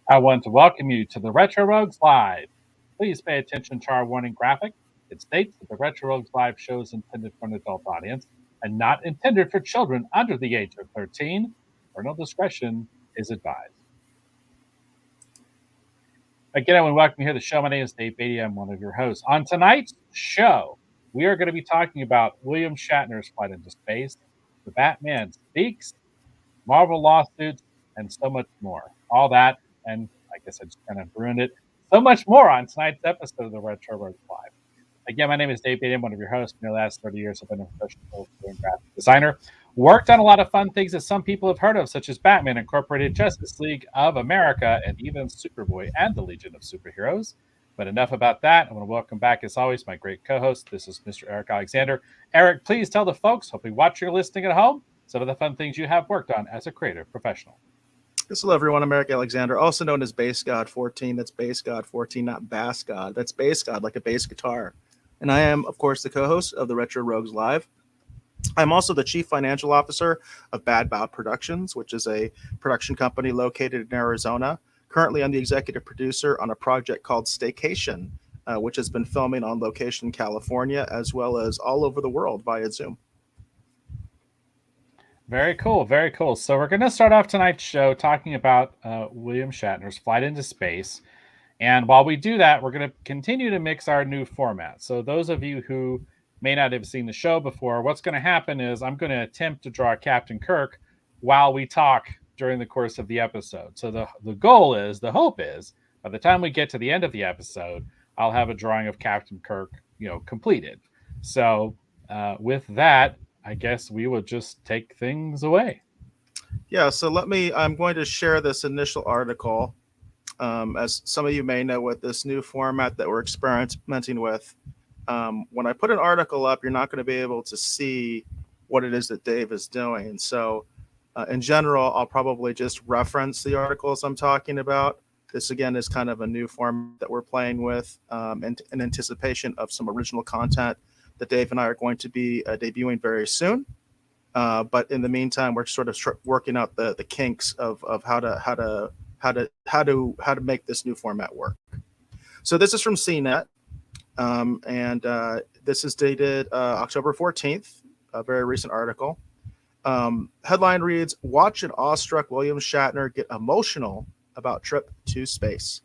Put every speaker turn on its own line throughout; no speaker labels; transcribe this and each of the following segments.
I want to welcome you to the Retro Rogues Live. Please pay attention to our warning graphic. It states that the Retro Rogues Live show is intended for an adult audience and not intended for children under the age of 13. Parental discretion is advised. Again, I want to welcome you here to the show. My name is Dave Beatty. I'm one of your hosts. On tonight's show, we are going to be talking about William Shatner's flight into space, the Batman Speaks, Marvel lawsuits, and so much more. All that, and I guess I just kind of ruined it. So much more on tonight's episode of the Retro Rogues Live. Again, my name is Dave Beatty. I'm one of your hosts. For the last 30 years, I've been a professional graphic designer. Worked on a lot of fun things that some people have heard of, such as Batman Incorporated, Justice League of America, and even Superboy and the Legion of Superheroes. But enough about that. I want to welcome back, as always, my great co-host. This is Mr. Eric Alexander. Eric, please tell the folks, hopefully watching or listening at home, some of the fun things you have worked on as a creative professional.
Yes, hello everyone. I'm Eric Alexander, also known as Bass God 14. That's Bass God 14, not Bass God. That's Bass God, like a bass guitar. And I am, of course, the co-host of the Retro Rogues Live. I'm also the chief financial officer of Bad Bout Productions, which is a production company located in Arizona. Currently, I'm the executive producer on a project called Staycation, which has been filming on location in California, as well as all over the world via Zoom.
Very cool, very cool. So we're going to start off tonight's show talking about William Shatner's flight into space. And while we do that, we're going to continue to mix our new format. So those of you who may not have seen the show before, what's going to happen is I'm going to attempt to draw Captain Kirk while we talk during the course of the episode. So the goal is, the hope is, by the time we get to the end of the episode, I'll have a drawing of Captain Kirk, completed. So with that, I guess we will just take things away.
Yeah, so I'm going to share this initial article. As some of you may know, with this new format that we're experimenting with, when I put an article up, you're not going to be able to see what it is that Dave is doing. And so in general, I'll probably just reference the articles I'm talking about. This, again, is kind of a new format that we're playing with in anticipation of some original content that Dave and I are going to be debuting very soon. But in the meantime, we're sort of working out the kinks of how to make this new format work. So this is from CNET, and this is dated October 14th, a very recent article. Headline reads, "Watch an awestruck William Shatner get emotional about trip to space.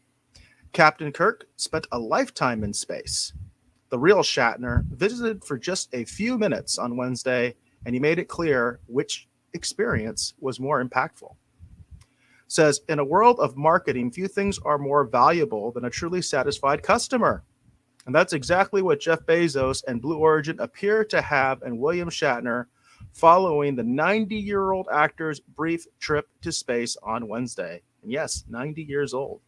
Captain Kirk spent a lifetime in space. The real Shatner visited for just a few minutes on Wednesday, and he made it clear which experience was more impactful." Says, "In a world of marketing, few things are more valuable than a truly satisfied customer." And that's exactly what Jeff Bezos and Blue Origin appear to have in William Shatner following the 90-year-old actor's brief trip to space on Wednesday. And yes, 90 years old.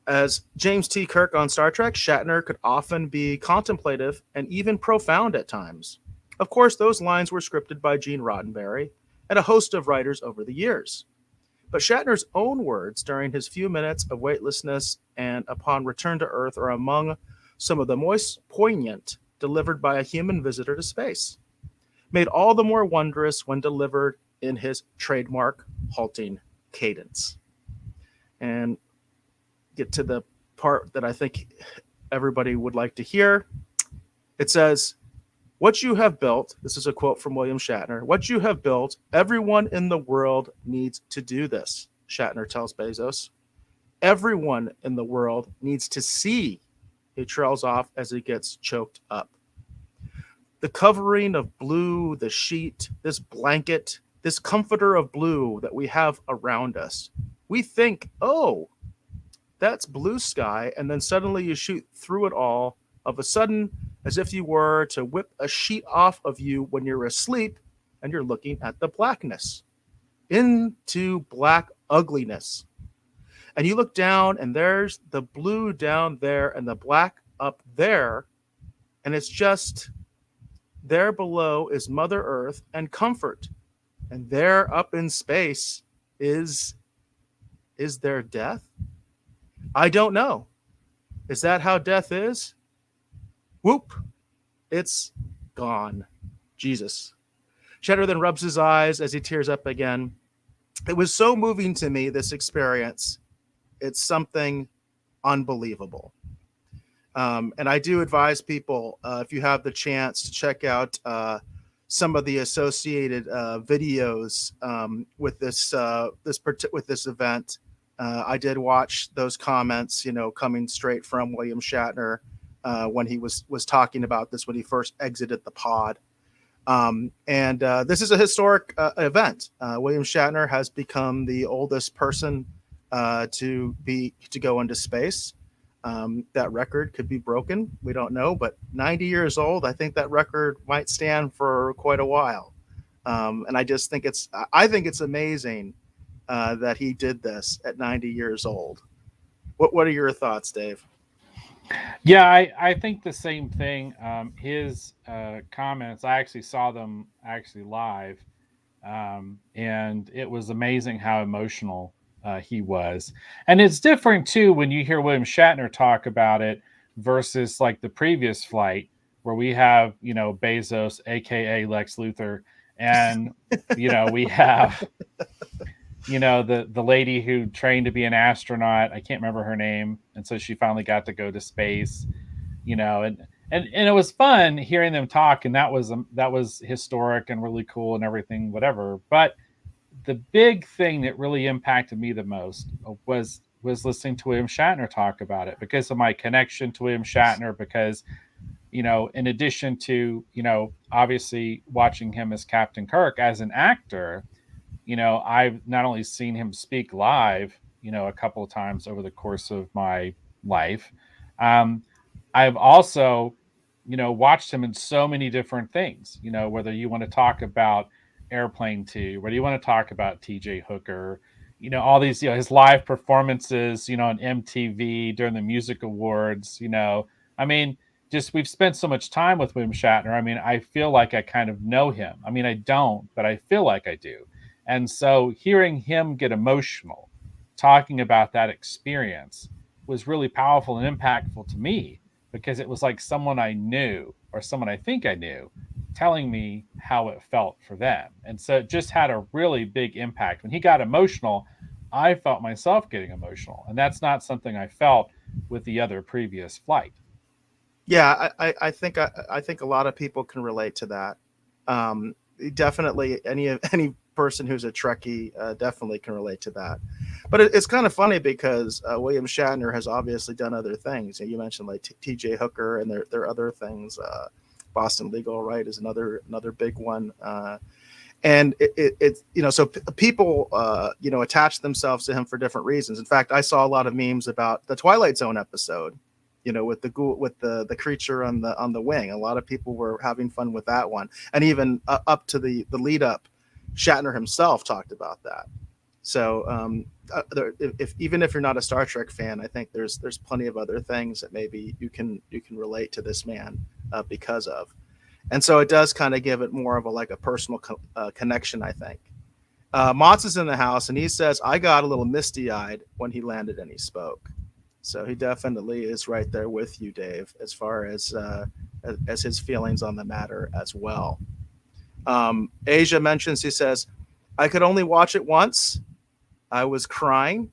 As James T. Kirk on Star Trek, Shatner could often be contemplative and even profound at times. Of course, those lines were scripted by Gene Roddenberry and a host of writers over the years. But Shatner's own words during his few minutes of weightlessness and upon return to Earth are among some of the most poignant delivered by a human visitor to space, made all the more wondrous when delivered in his trademark halting cadence. And get to the part that I think everybody would like to hear. It says, "What you have built," this is a quote from William Shatner, "what you have built, everyone in the world needs to do this," Shatner tells Bezos. "Everyone in the world needs to see," he trails off as he gets choked up. "The covering of blue, the sheet, this blanket, this comforter of blue that we have around us. We think, oh, that's blue sky, and then suddenly you shoot through it all, of a sudden, as if you were to whip a sheet off of you when you're asleep and you're looking at the blackness, into black ugliness. And you look down and there's the blue down there and the black up there, and it's just there below is Mother Earth and comfort, and there up in space is there death? I don't know. Is that how death is? Whoop, it's gone. Jesus." Shatner then rubs his eyes as he tears up again. "It was so moving to me, this experience. It's something unbelievable. And I do advise people, if you have the chance, to check out some of the associated videos with with this event. I did watch those comments, coming straight from William Shatner when he was talking about this when he first exited the pod. And this is a historic event. William Shatner has become the oldest person to go into space. That record could be broken. We don't know, but 90 years old, I think that record might stand for quite a while. And I think it's amazing that he did this at 90 years old. What are your thoughts, Dave?
Yeah, I think the same thing. His comments, I actually saw them actually live, and it was amazing how emotional he was. And it's different too when you hear William Shatner talk about it versus like the previous flight where we have Bezos, aka Lex Luthor, and we have the lady who trained to be an astronaut. I can't remember her name, and so she finally got to go to space. And it was fun hearing them talk, and that was historic and really cool and everything, whatever. But the big thing that really impacted me the most was listening to William Shatner talk about it because of my connection to William Shatner. Because in addition to obviously watching him as Captain Kirk as an actor, I've not only seen him speak live, a couple of times over the course of my life. Um, I've also, watched him in so many different things, whether you want to talk about Airplane 2, whether you want to talk about TJ Hooker, all these, his live performances, on MTV during the music awards, I mean, just we've spent so much time with William Shatner. I mean, I feel like I kind of know him. I mean, I don't, but I feel like I do. And so hearing him get emotional, talking about that experience was really powerful and impactful to me because it was like someone I knew or someone I think I knew telling me how it felt for them. And so it just had a really big impact. When he got emotional, I felt myself getting emotional. And that's not something I felt with the other previous flight.
Yeah, I think a lot of people can relate to that. Um, Definitely, any person who's a Trekkie definitely can relate to that. But it's kind of funny because William Shatner has obviously done other things. You mentioned like T.J. Hooker, and there are other things. Boston Legal, right, is another big one. And it's so people attach themselves to him for different reasons. In fact, I saw a lot of memes about the Twilight Zone episode, with the ghoul, with the creature on the wing. A lot of people were having fun with that one, and even up to the lead up, Shatner himself talked about that. So if even if you're not a Star Trek fan, I think there's plenty of other things that maybe you can relate to this man because of. And so it does kind of give it more of a personal connection, I think. Mott's is in the house, and he says, I got a little misty eyed when he landed and he spoke. So he definitely is right there with you, Dave, as far as his feelings on the matter as well. Asia mentions, he says, I could only watch it once. I was crying.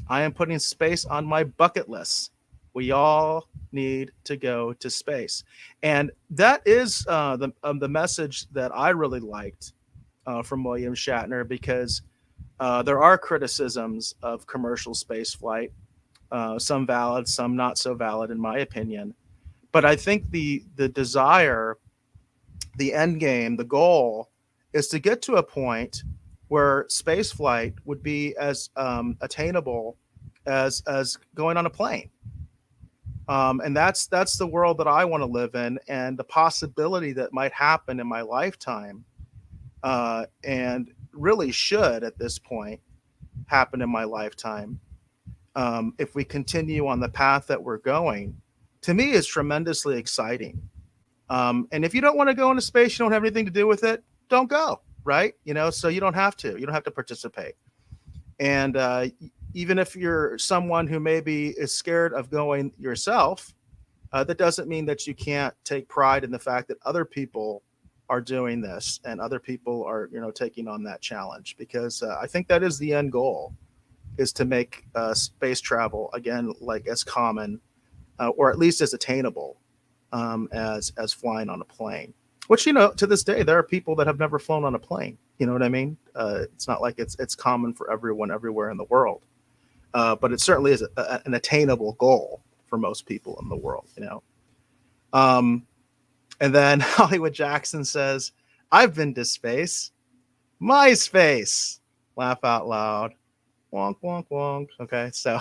I am putting space on my bucket list. We all need to go to space. And that is the message that I really liked from William Shatner, because there are criticisms of commercial space flight, some valid, some not so valid, in my opinion. But I think the desire, the end game, the goal is to get to a point where space flight would be as attainable as going on a plane. And that's the world that I want to live in, and the possibility that might happen in my lifetime, and really should at this point happen in my lifetime. If we continue on the path that we're going, to me is tremendously exciting. And if you don't want to go into space, you don't have anything to do with it, don't go, right? So you don't have to. You don't have to participate. And even if you're someone who maybe is scared of going yourself, that doesn't mean that you can't take pride in the fact that other people are doing this and other people are taking on that challenge, because I think that is the end goal. is to make space travel again like as common or at least as attainable as flying on a plane. Which to this day there are people that have never flown on a plane. You know what I mean? It's not like it's common for everyone everywhere in the world, but it certainly is an attainable goal for most people in the world. Um, and then Hollywood Jackson says, "I've been to space, my space." Laugh out loud. Wonk wonk wonk. Okay, so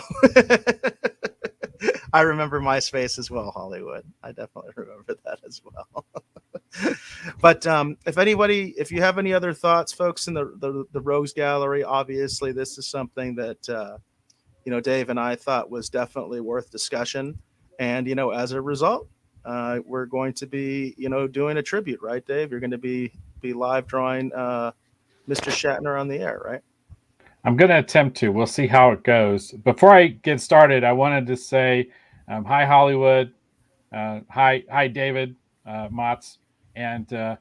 I remember MySpace as well, Hollywood. I definitely remember that as well. But if you have any other thoughts, folks in the Rogues Gallery, obviously this is something that Dave and I thought was definitely worth discussion, and as a result, we're going to be doing a tribute, right, Dave? You're going to be live drawing Mr. Shatner on the air, right?
I'm going to attempt to. We'll see how it goes. Before I get started, I wanted to say hi, Hollywood. Hi, David Motz. And a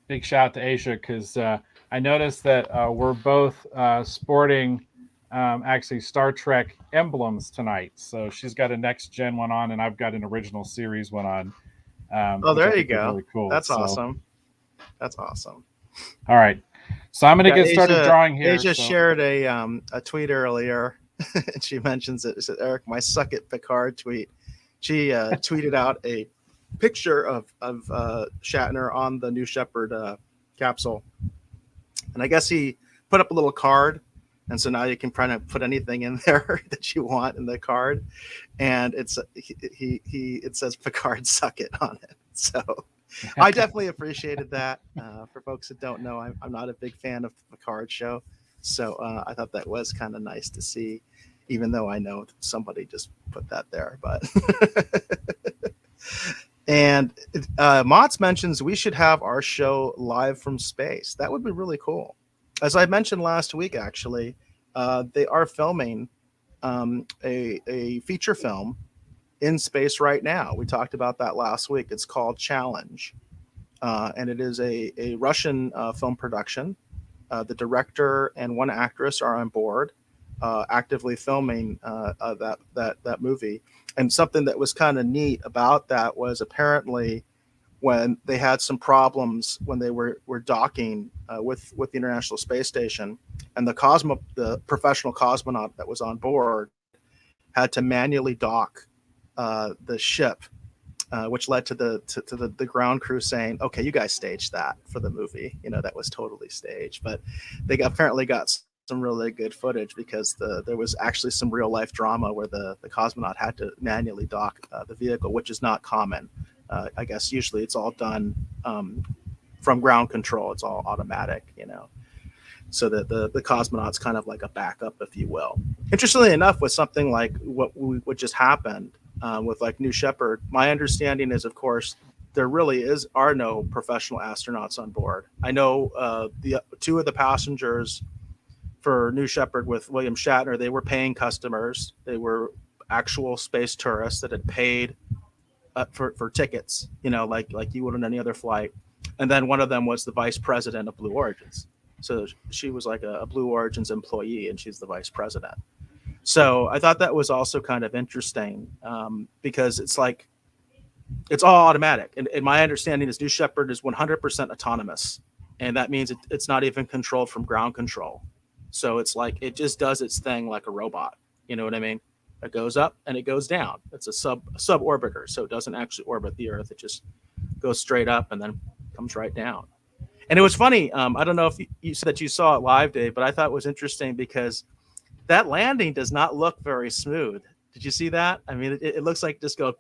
big shout out to Asia because I noticed that we're both sporting actually Star Trek emblems tonight. So she's got a next gen one on, and I've got an original series one on,
Oh,
which I
there you
think is
go.
really cool.
That's
So,
awesome. That's awesome.
all right. So I'm going to
Yeah,
get started drawing here.
Asia
So.
shared a tweet earlier, and she mentions it. It said, "Eric, my suck it Picard tweet." She tweeted out a picture of Shatner on the New Shepard capsule, and I guess he put up a little card, and so now you can kind of put anything in there that you want in the card, and it says Picard suck it on it. So I definitely appreciated that. For folks that don't know, I'm not a big fan of the Picard show, so I thought that was kind of nice to see, even though I know somebody just put that there. But and Motz mentions we should have our show live from space. That would be really cool. As I mentioned last week, actually, they are filming a feature film in space right now. We talked about that last week. It's called Challenge, and it is a Russian film production. The director and one actress are on board, actively filming that movie. And something that was kind of neat about that was apparently when they had some problems when they were docking with the International Space Station, and the professional cosmonaut that was on board had to manually dock the ship, which led to the ground crew saying, "Okay, you guys staged that for the movie. That was totally staged." But they apparently got some really good footage because there was actually some real life drama where the cosmonaut had to manually dock the vehicle, which is not common. I guess usually it's all done from ground control. It's all automatic, so that the cosmonaut's kind of like a backup, if you will. Interestingly enough, with something like what just happened with like New Shepard, my understanding is, of course, there really are no professional astronauts on board. I know the two of the passengers for New Shepard with William Shatner, they were paying customers. They were actual space tourists that had paid for tickets, like you would on any other flight. And then one of them was the vice president of Blue Origins. So she was like a Blue Origins employee, and she's the vice president. So I thought that was also kind of interesting because it's like it's all automatic. And my understanding is New Shepard is 100% autonomous, and that means it's not even controlled from ground control. So it's like it just does its thing like a robot. You know what I mean? It goes up and it goes down. It's a sub orbiter, so it doesn't actually orbit the Earth. It just goes straight up and then comes right down. And it was funny. I don't know if you said that you saw it live, Dave, but I thought it was interesting because that landing does not look very smooth. Did you see that? I mean, it looks like just go,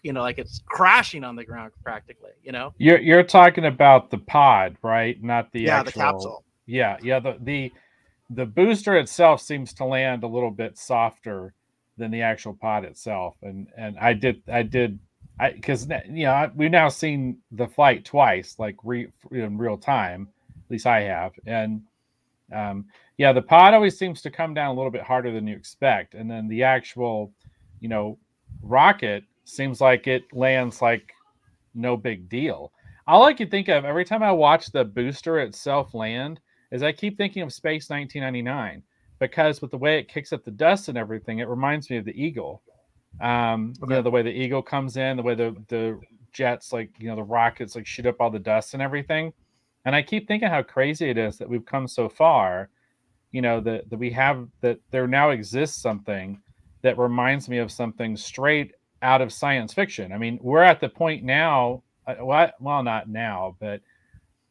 like it's crashing on the ground practically.
You're talking about the pod, right? Not the actual.
The capsule.
Yeah. The booster itself seems to land a little bit softer than the actual pod itself, and because we've now seen the flight twice, like in real time. At least I have, and the pod always seems to come down a little bit harder than you expect, and then the actual, rocket seems like it lands like no big deal. All I can think of every time I watch the booster itself land is I keep thinking of Space 1999. because with the way it kicks up the dust and everything, it reminds me of the Eagle.
Okay.
The way the Eagle comes in, the way the jets, like, the rockets, like, shoot up all the dust and everything. And I keep thinking how crazy it is that we've come so far, that we have, that there now exists something that reminds me of something straight out of science fiction. I mean, we're at the point now, well, not now, but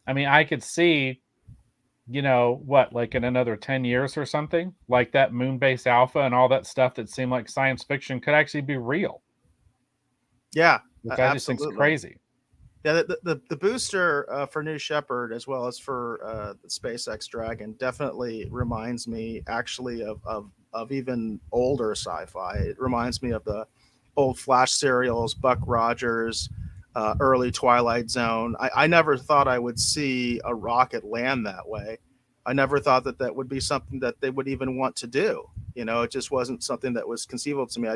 I mean, I could see, what, like in another 10 years or something, like that moon base alpha and all that stuff that seemed like science fiction could actually be real,
Yeah,
which I just think's
absolutely.
crazy.
Yeah, the booster for New Shepard as well as for the SpaceX Dragon definitely reminds me actually of even older sci-fi. It reminds me of the old Flash serials, Buck Rogers, early Twilight Zone. I never thought I would see a rocket land that way. I never thought that that would be something that they would even want to do. It just wasn't something that was conceivable to me.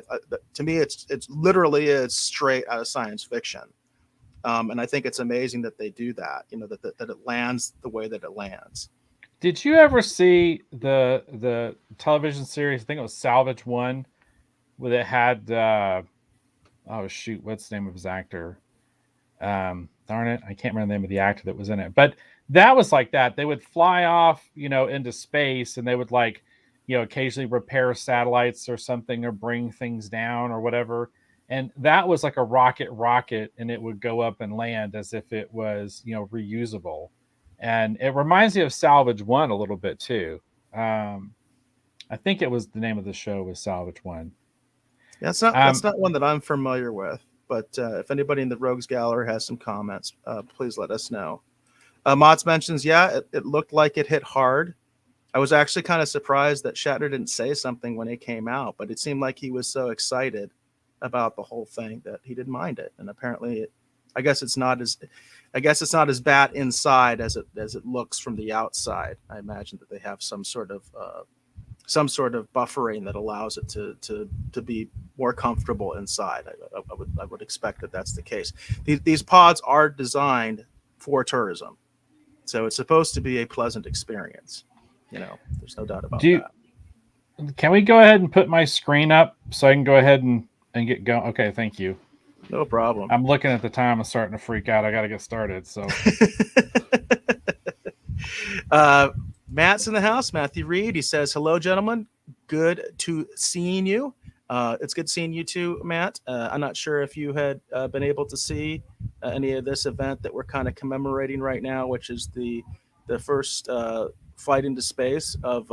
To me, it's literally is straight out of science fiction. And I think it's amazing that they do that, that it lands the way that it lands.
Did you ever see the television series? I think it was Salvage One, where it had oh shoot, what's the name of his actor? Darn it, I can't remember the name of the actor that was in it. But that was like that. They would fly off, into space, and they would, like, occasionally repair satellites or something, or bring things down or whatever. And that was like a rocket, and it would go up and land as if it was, reusable. And it reminds me of Salvage One a little bit too. I think it was the name of the show was Salvage One.
Yeah, that's
Um,
not one that I'm familiar with. But if anybody in the Rogues Gallery has some comments, please let us know. Mods mentions, yeah, it looked like it hit hard. I was actually kind of surprised that Shatner didn't say something when it came out, but it seemed like he was so excited about the whole thing that he didn't mind it. And apparently, I guess it's not as bad inside as it looks from the outside. I imagine that they have some sort of buffering that allows it to be more comfortable inside. I would expect that that's the case. These pods are designed for tourism, so it's supposed to be a pleasant experience. There's no doubt about
do
that.
Can we go ahead and put my screen up so I can go ahead and get going? Okay, thank you.
No problem.
I'm looking at the time. I'm starting to freak out. I got to get started. So,
uh, Matt's in the house. Matthew Reed. He says, "Hello, gentlemen. Good to seeing you. It's good seeing you too, Matt. I'm not sure if you had been able to see any of this event that we're kind of commemorating right now, which is the first flight into space of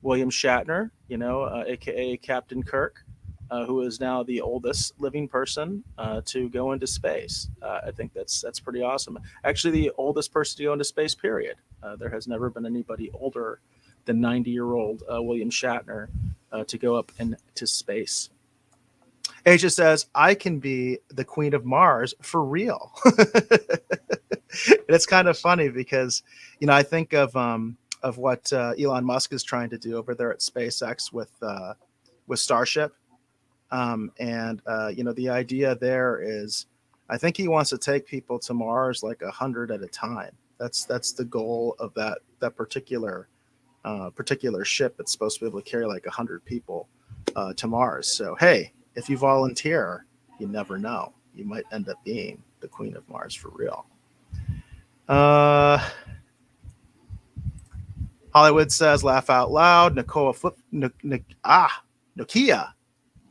William Shatner, aka Captain Kirk, who is now the oldest living person to go into space. I think that's pretty awesome. Actually, the oldest person to go into space. Period. There has never been anybody older than 90-year-old William Shatner to go up into space. Asia says, "I can be the Queen of Mars for real." It's kind of funny because, I think of what Elon Musk is trying to do over there at SpaceX with Starship, and the idea there is, I think he wants to take people to Mars like 100 at a time. That's the goal of that particular ship that's supposed to be able to carry like 100 people to Mars. So hey, if you volunteer, you never know. You might end up being the Queen of Mars for real. Hollywood says, "Laugh out loud." Nokia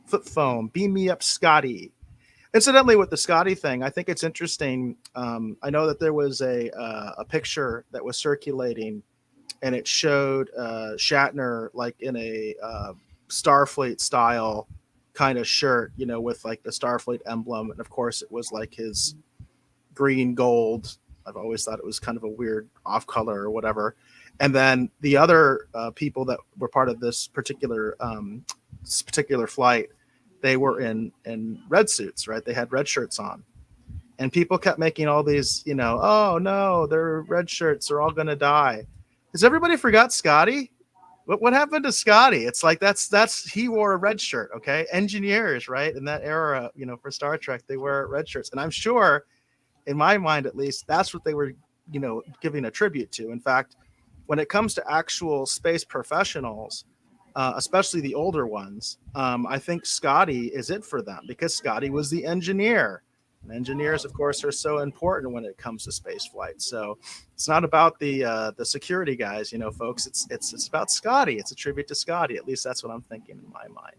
flip phone. Beam me up, Scotty. Incidentally, with the Scotty thing, I think it's interesting. I know that there was a picture that was circulating, and it showed Shatner like in a Starfleet style kind of shirt, with like the Starfleet emblem, and of course it was like his green gold. I've always thought it was kind of a weird off color or whatever. And then the other people that were part of this particular flight, they were in red suits, right? They had red shirts on, and people kept making all these, oh no, their red shirts are all going to die. Has everybody forgot Scotty? What happened to Scotty? It's like that's he wore a red shirt. Okay, engineers, right, in that era, for Star Trek, they wear red shirts, and I'm sure, in my mind at least, that's what they were, giving a tribute to. In fact, when it comes to actual space professionals, especially the older ones, I think Scotty is it for them because Scotty was the engineer. And engineers, of course, are so important when it comes to space flight. So it's not about the security guys, folks. It's about Scotty. It's a tribute to Scotty. At least that's what I'm thinking in my mind.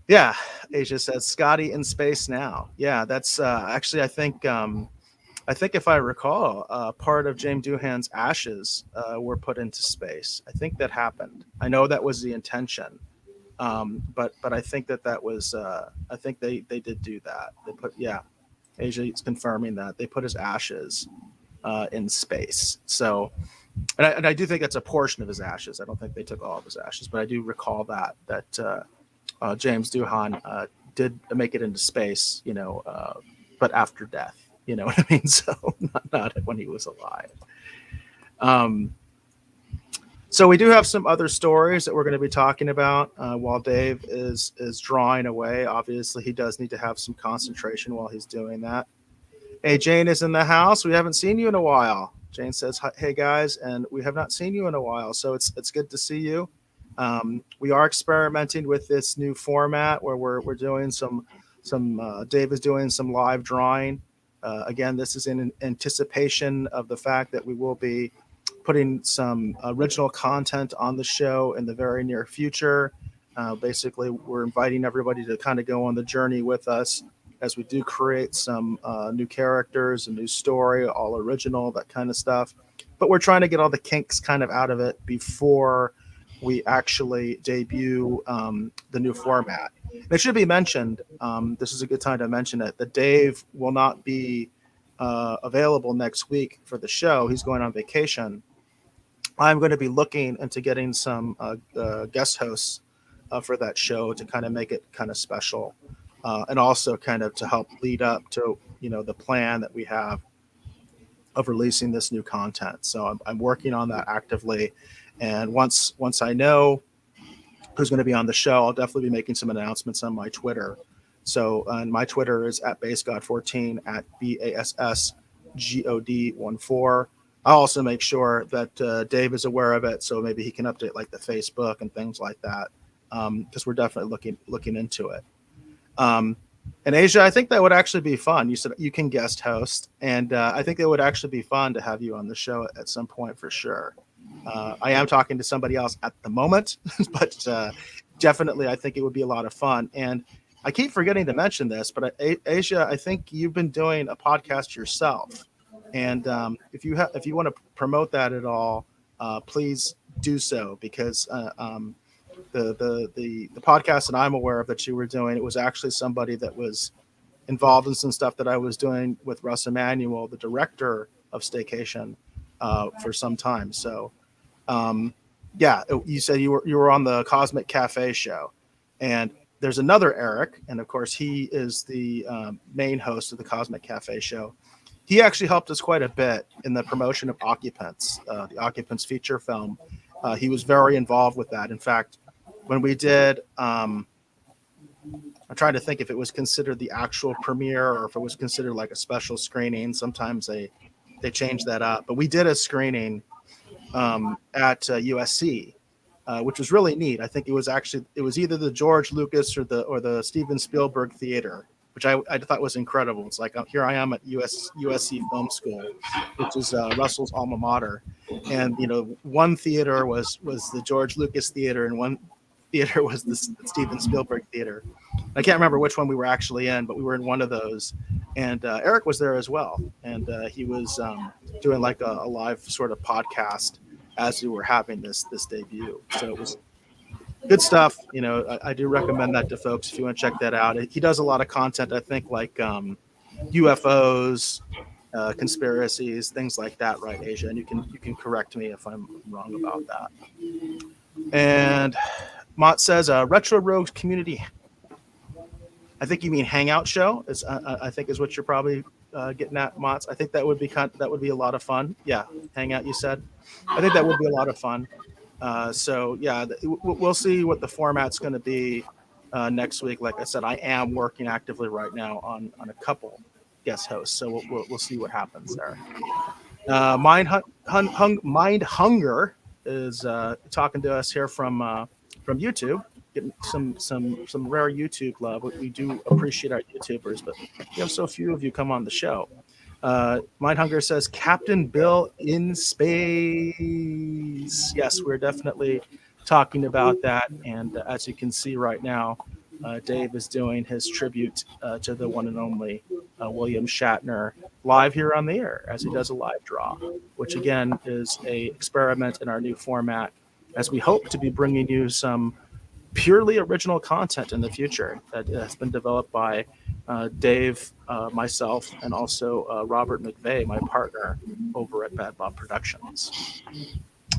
Yeah, Asia says Scotty in space now. Yeah, that's actually I think if I recall, part of James Doohan's ashes were put into space. I think that happened. I know that was the intention, but I think that was I think they did do that. They put Asia is confirming that they put his ashes in space. So, and I do think that's a portion of his ashes. I don't think they took all of his ashes, but I do recall that James Doohan did make it into space, but after death. You know what I mean? So not when he was alive. So we do have some other stories that we're going to be talking about while Dave is drawing away. Obviously, he does need to have some concentration while he's doing that. Hey, Jane is in the house. We haven't seen you in a while. Jane says, "Hey guys," and we have not seen you in a while, so it's good to see you. We are experimenting with this new format where we're doing some Dave is doing some live drawing. Again, this is in anticipation of the fact that we will be putting some original content on the show in the very near future. Basically, we're inviting everybody to kind of go on the journey with us as we do create some new characters, a new story, all original, that kind of stuff. But we're trying to get all the kinks kind of out of it before we actually debut the new format. And it should be mentioned, this is a good time to mention it, that Dave will not be available next week for the show. He's going on vacation. I'm going to be looking into getting some guest hosts for that show to kind of make it kind of special, and also kind of to help lead up to the plan that we have of releasing this new content. So I'm working on that actively, and once I know who's going to be on the show, I'll definitely be making some announcements on my Twitter. So my Twitter is at BassGod14, at BASSGOD14. I'll also make sure that Dave is aware of it, so maybe he can update like the Facebook and things like that, because we're definitely looking into it. And Asia, I think that would actually be fun. You said you can guest host, and I think it would actually be fun to have you on the show at some point for sure. I am talking to somebody else at the moment, but definitely I think it would be a lot of fun. And I keep forgetting to mention this, but Asia, I think you've been doing a podcast yourself. And if you want to promote that at all, please do so, because the podcast that I'm aware of that you were doing, it was actually somebody that was involved in some stuff that I was doing with Russ Emanuel, the director of Staycation, for some time. So, you said you were on the Cosmic Cafe show, and there's another Eric, and of course he is the main host of the Cosmic Cafe show. He actually helped us quite a bit in the promotion of Occupants, the Occupants feature film. He was very involved with that. In fact, when we did, I'm trying to think if it was considered the actual premiere or if it was considered like a special screening. Sometimes they change that up. But we did a screening at USC, which was really neat. I think it was either the George Lucas or the Steven Spielberg Theater, which I thought was incredible. It's like, here I am at USC Film School, which is Russell's alma mater. And, one theater was the George Lucas Theater, and one theater was the Steven Spielberg Theater. I can't remember which one we were actually in, but we were in one of those. And Eric was there as well. And he was doing like a live sort of podcast as we were having this debut. So it was good stuff. I do recommend that to folks if you want to check that out. He does a lot of content, I think, like UFOs, conspiracies, things like that, right, Asia? And you can correct me if I'm wrong about that. And Mott says Retro Rogues community. I think you mean hangout show. I think is what you're probably getting at, Mott. I think that would be a lot of fun. Yeah, hangout. You said. I think that would be a lot of fun. So yeah, we'll see what the format's going to be next week. Like I said, I am working actively right now on a couple guest hosts, so we'll see what happens there. Mind Hunger is talking to us here from YouTube, getting some rare YouTube love. We do appreciate our YouTubers, but we have so few of you come on the show. Mind Hunger says Captain Bill in space. Yes, we're definitely talking about that, and as you can see right now, Dave is doing his tribute to the one and only William Shatner live here on the air as he does a live draw, which again is a experiment in our new format as we hope to be bringing you some purely original content in the future that has been developed by Dave, myself, and also Robert McVeigh, my partner over at Bad Bob Productions.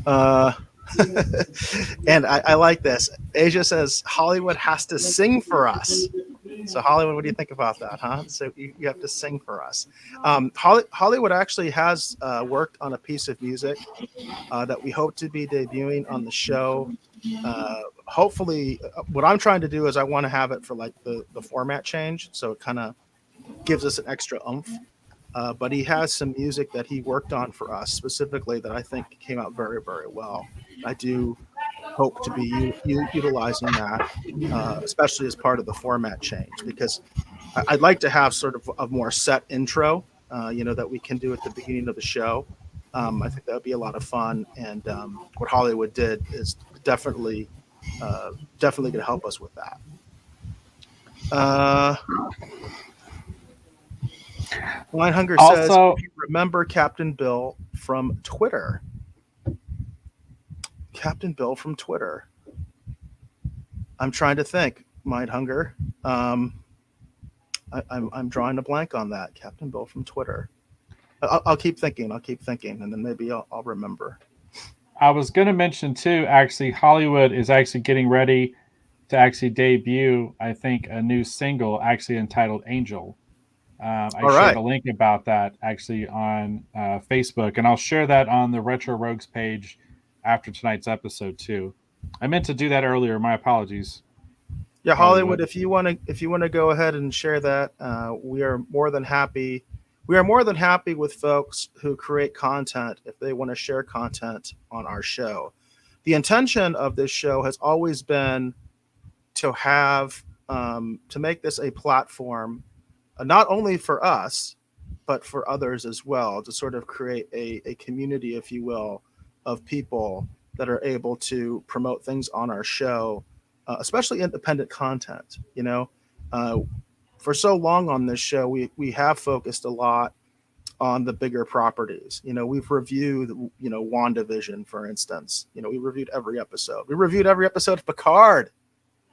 Uh, and I like this. Asia says Hollywood has to sing for us. So Hollywood, what do you think about that, huh? So you have to sing for us. Hollywood actually has worked on a piece of music that we hope to be debuting on the show. Hopefully, what I'm trying to do is I want to have it for like the format change, so it kind of gives us an extra oomph. But he has some music that he worked on for us specifically that I think came out very, very well. I do hope to be utilizing that, especially as part of the format change, because I'd like to have sort of a more set intro, that we can do at the beginning of the show. I think that would be a lot of fun, and what Hollywood did is definitely, definitely going to help us with that. Line Hunger says,
Also,
if you remember Captain Bill from Twitter. Captain Bill from Twitter. I'm trying to think, Mind Hunger. I'm drawing a blank on that. Captain Bill from Twitter. I'll keep thinking. And then maybe I'll remember.
I was going to mention too, actually, Hollywood is actually getting ready to actually debut, I think, a new single actually entitled Angel. I
All
shared
right.
a link about that actually on Facebook, and I'll share that on the Retro Rogues page after tonight's episode too. I meant to do that earlier. My apologies,
Yeah, Hollywood.
Hollywood.
If you want to go ahead and share that, we are more than happy. We are more than happy with folks who create content if they want to share content on our show. The intention of this show has always been to have to make this a platform, not only for us, but for others as well, to sort of create a community, if you will, of people that are able to promote things on our show, especially independent content. Uh, for so long on this show, we have focused a lot on the bigger properties. We've reviewed, WandaVision, for instance. We reviewed every episode. We reviewed every episode of Picard.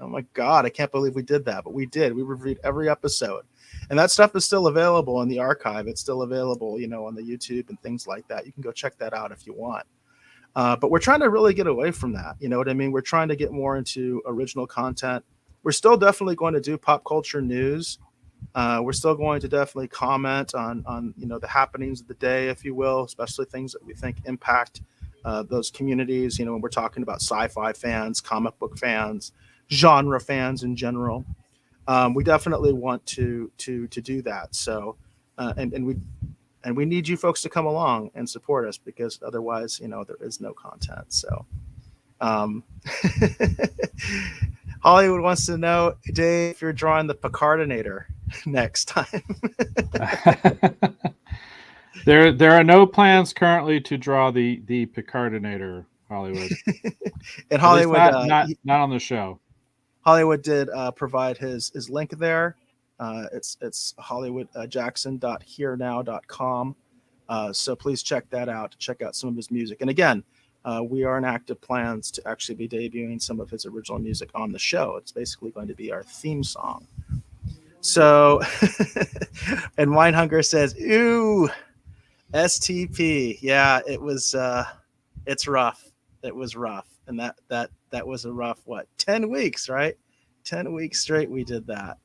Oh my God, I can't believe we did that, but we did. We reviewed every episode. And that stuff is still available in the archive. It's still available, on the YouTube and things like that. You can go check that out if you want. But we're trying to really get away from that. You know what I mean? We're trying to get more into original content. We're still definitely going to do pop culture news. We're still going to definitely comment on the happenings of the day, if you will, especially things that we think impact those communities. When we're talking about sci-fi fans, comic book fans, genre fans in general, we definitely want to do that. So, and we need you folks to come along and support us, because otherwise, there is no content. So, um, Hollywood wants to know, Dave, if you're drawing the Picardinator next time.
There are no plans currently to draw the Picardinator, Hollywood.
And
At least
Hollywood,
not on the show.
Hollywood did provide his link there. It's hollywoodjackson.herenow.com. So please check that out. Check out some of his music. And again, we are in active plans to actually be debuting some of his original music on the show. It's basically going to be our theme song. So, and Winehunger says, "Ooh, STP. Yeah, it was. It's rough. It was rough, and that was a rough 10 weeks, right? 10 weeks straight we did that.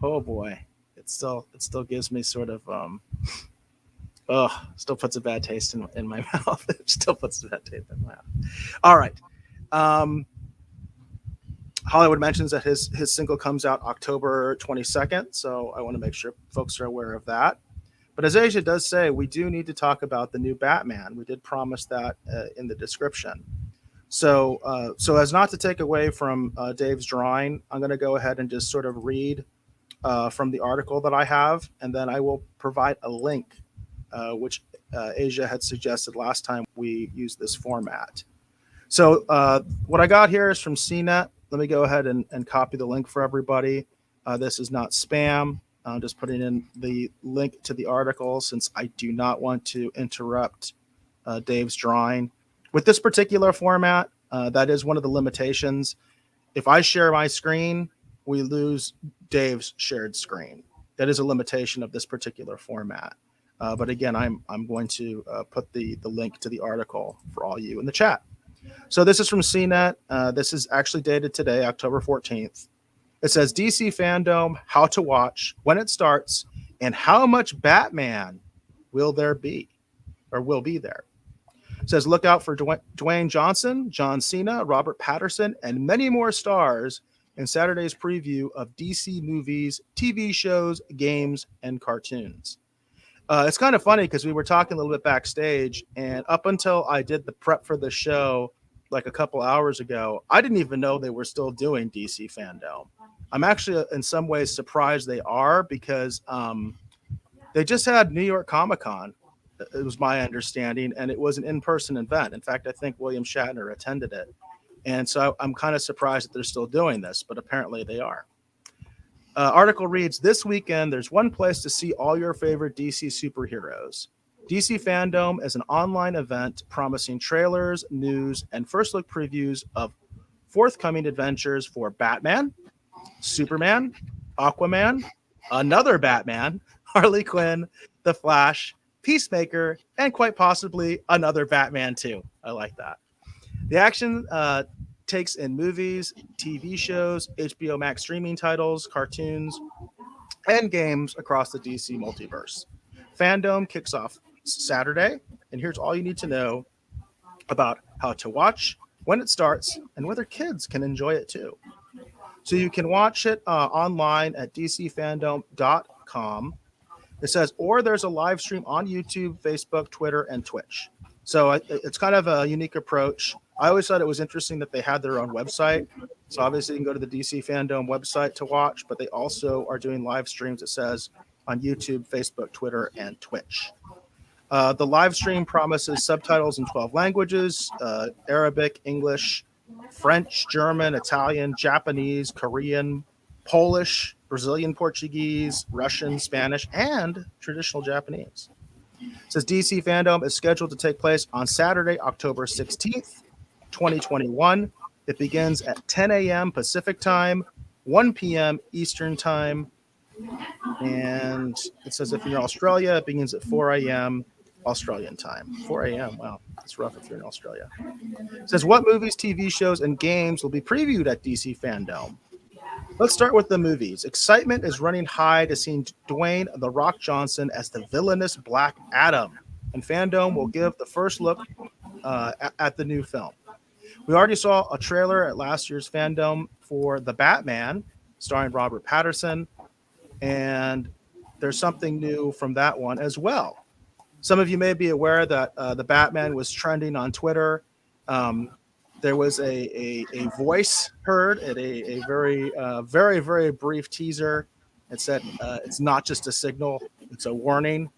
Oh boy, it still gives me sort of still puts a bad taste in my mouth. It still puts a bad taste in my mouth. All right. Hollywood mentions that his single comes out October 22nd, so I want to make sure folks are aware of that. But as Asia does say, we do need to talk about the new Batman. We did promise that in the description. So as not to take away from Dave's drawing, I'm going to go ahead and just sort of read from the article that I have, and then I will provide a link, which Asia had suggested last time we used this format. So what I got here is from CNET. Let me go ahead and copy the link for everybody. This is not spam. I'm just putting in the link to the article since I do not want to interrupt Dave's drawing. With this particular format, that is one of the limitations. If I share my screen, we lose Dave's shared screen. That is a limitation of this particular format. But again, I'm going to put the link to the article for all you in the chat. So this is from CNET. This is actually dated today, October 14th. It says DC Fandome, how to watch, when it starts, and how much Batman will there be, or will be there. It says look out for Dwayne Johnson, John Cena, Robert Patterson, and many more stars in Saturday's preview of DC movies, TV shows, games, and cartoons. It's kind of funny because we were talking a little bit backstage, and up until I did the prep for the show like a couple hours ago, I didn't even know they were still doing DC Fandome. I'm actually in some ways surprised they are because they just had New York Comic Con. It was my understanding, and it was an in-person event. In fact, I think William Shatner attended it. And so I'm kind of surprised that they're still doing this, but apparently they are. Article reads, this weekend, there's one place to see all your favorite DC superheroes. DC Fandome is an online event promising trailers, news, and first look previews of forthcoming adventures for Batman, Superman, Aquaman, another Batman, Harley Quinn, The Flash, Peacemaker, and quite possibly another Batman too. I like that. The action takes in movies, TV shows, HBO Max streaming titles, cartoons, and games across the DC multiverse. Fandome kicks off Saturday, and here's all you need to know about how to watch, when it starts, and whether kids can enjoy it too. So you can watch it online at dcfandome.com. It says, or there's a live stream on YouTube, Facebook, Twitter, and Twitch. So it's kind of a unique approach. I always thought it was interesting that they had their own website. So obviously you can go to the DC Fandome website to watch, but they also are doing live streams, it says, on YouTube, Facebook, Twitter, and Twitch. The live stream promises subtitles in 12 languages, Arabic, English, French, German, Italian, Japanese, Korean, Polish, Brazilian Portuguese, Russian, Spanish, and traditional Japanese. It says DC Fandome is scheduled to take place on Saturday, October 16th, 2021. It begins at 10 a.m. Pacific time, 1 p.m. Eastern time. And it says if you're in Australia, it begins at 4 a.m. Australian time. 4 a.m. Wow, that's rough if you're in Australia. It says what movies, TV shows, and games will be previewed at DC Fandome. Let's start with the movies. Excitement is running high to see Dwayne "The Rock" Johnson as the villainous Black Adam, and Fandome will give the first look at the new film. We already saw a trailer at last year's Fandome for The Batman, starring Robert Patterson, and there's something new from that one as well. Some of you may be aware that The Batman was trending on Twitter. There was a voice heard at a very, very brief teaser. It said it's not just a signal, it's a warning.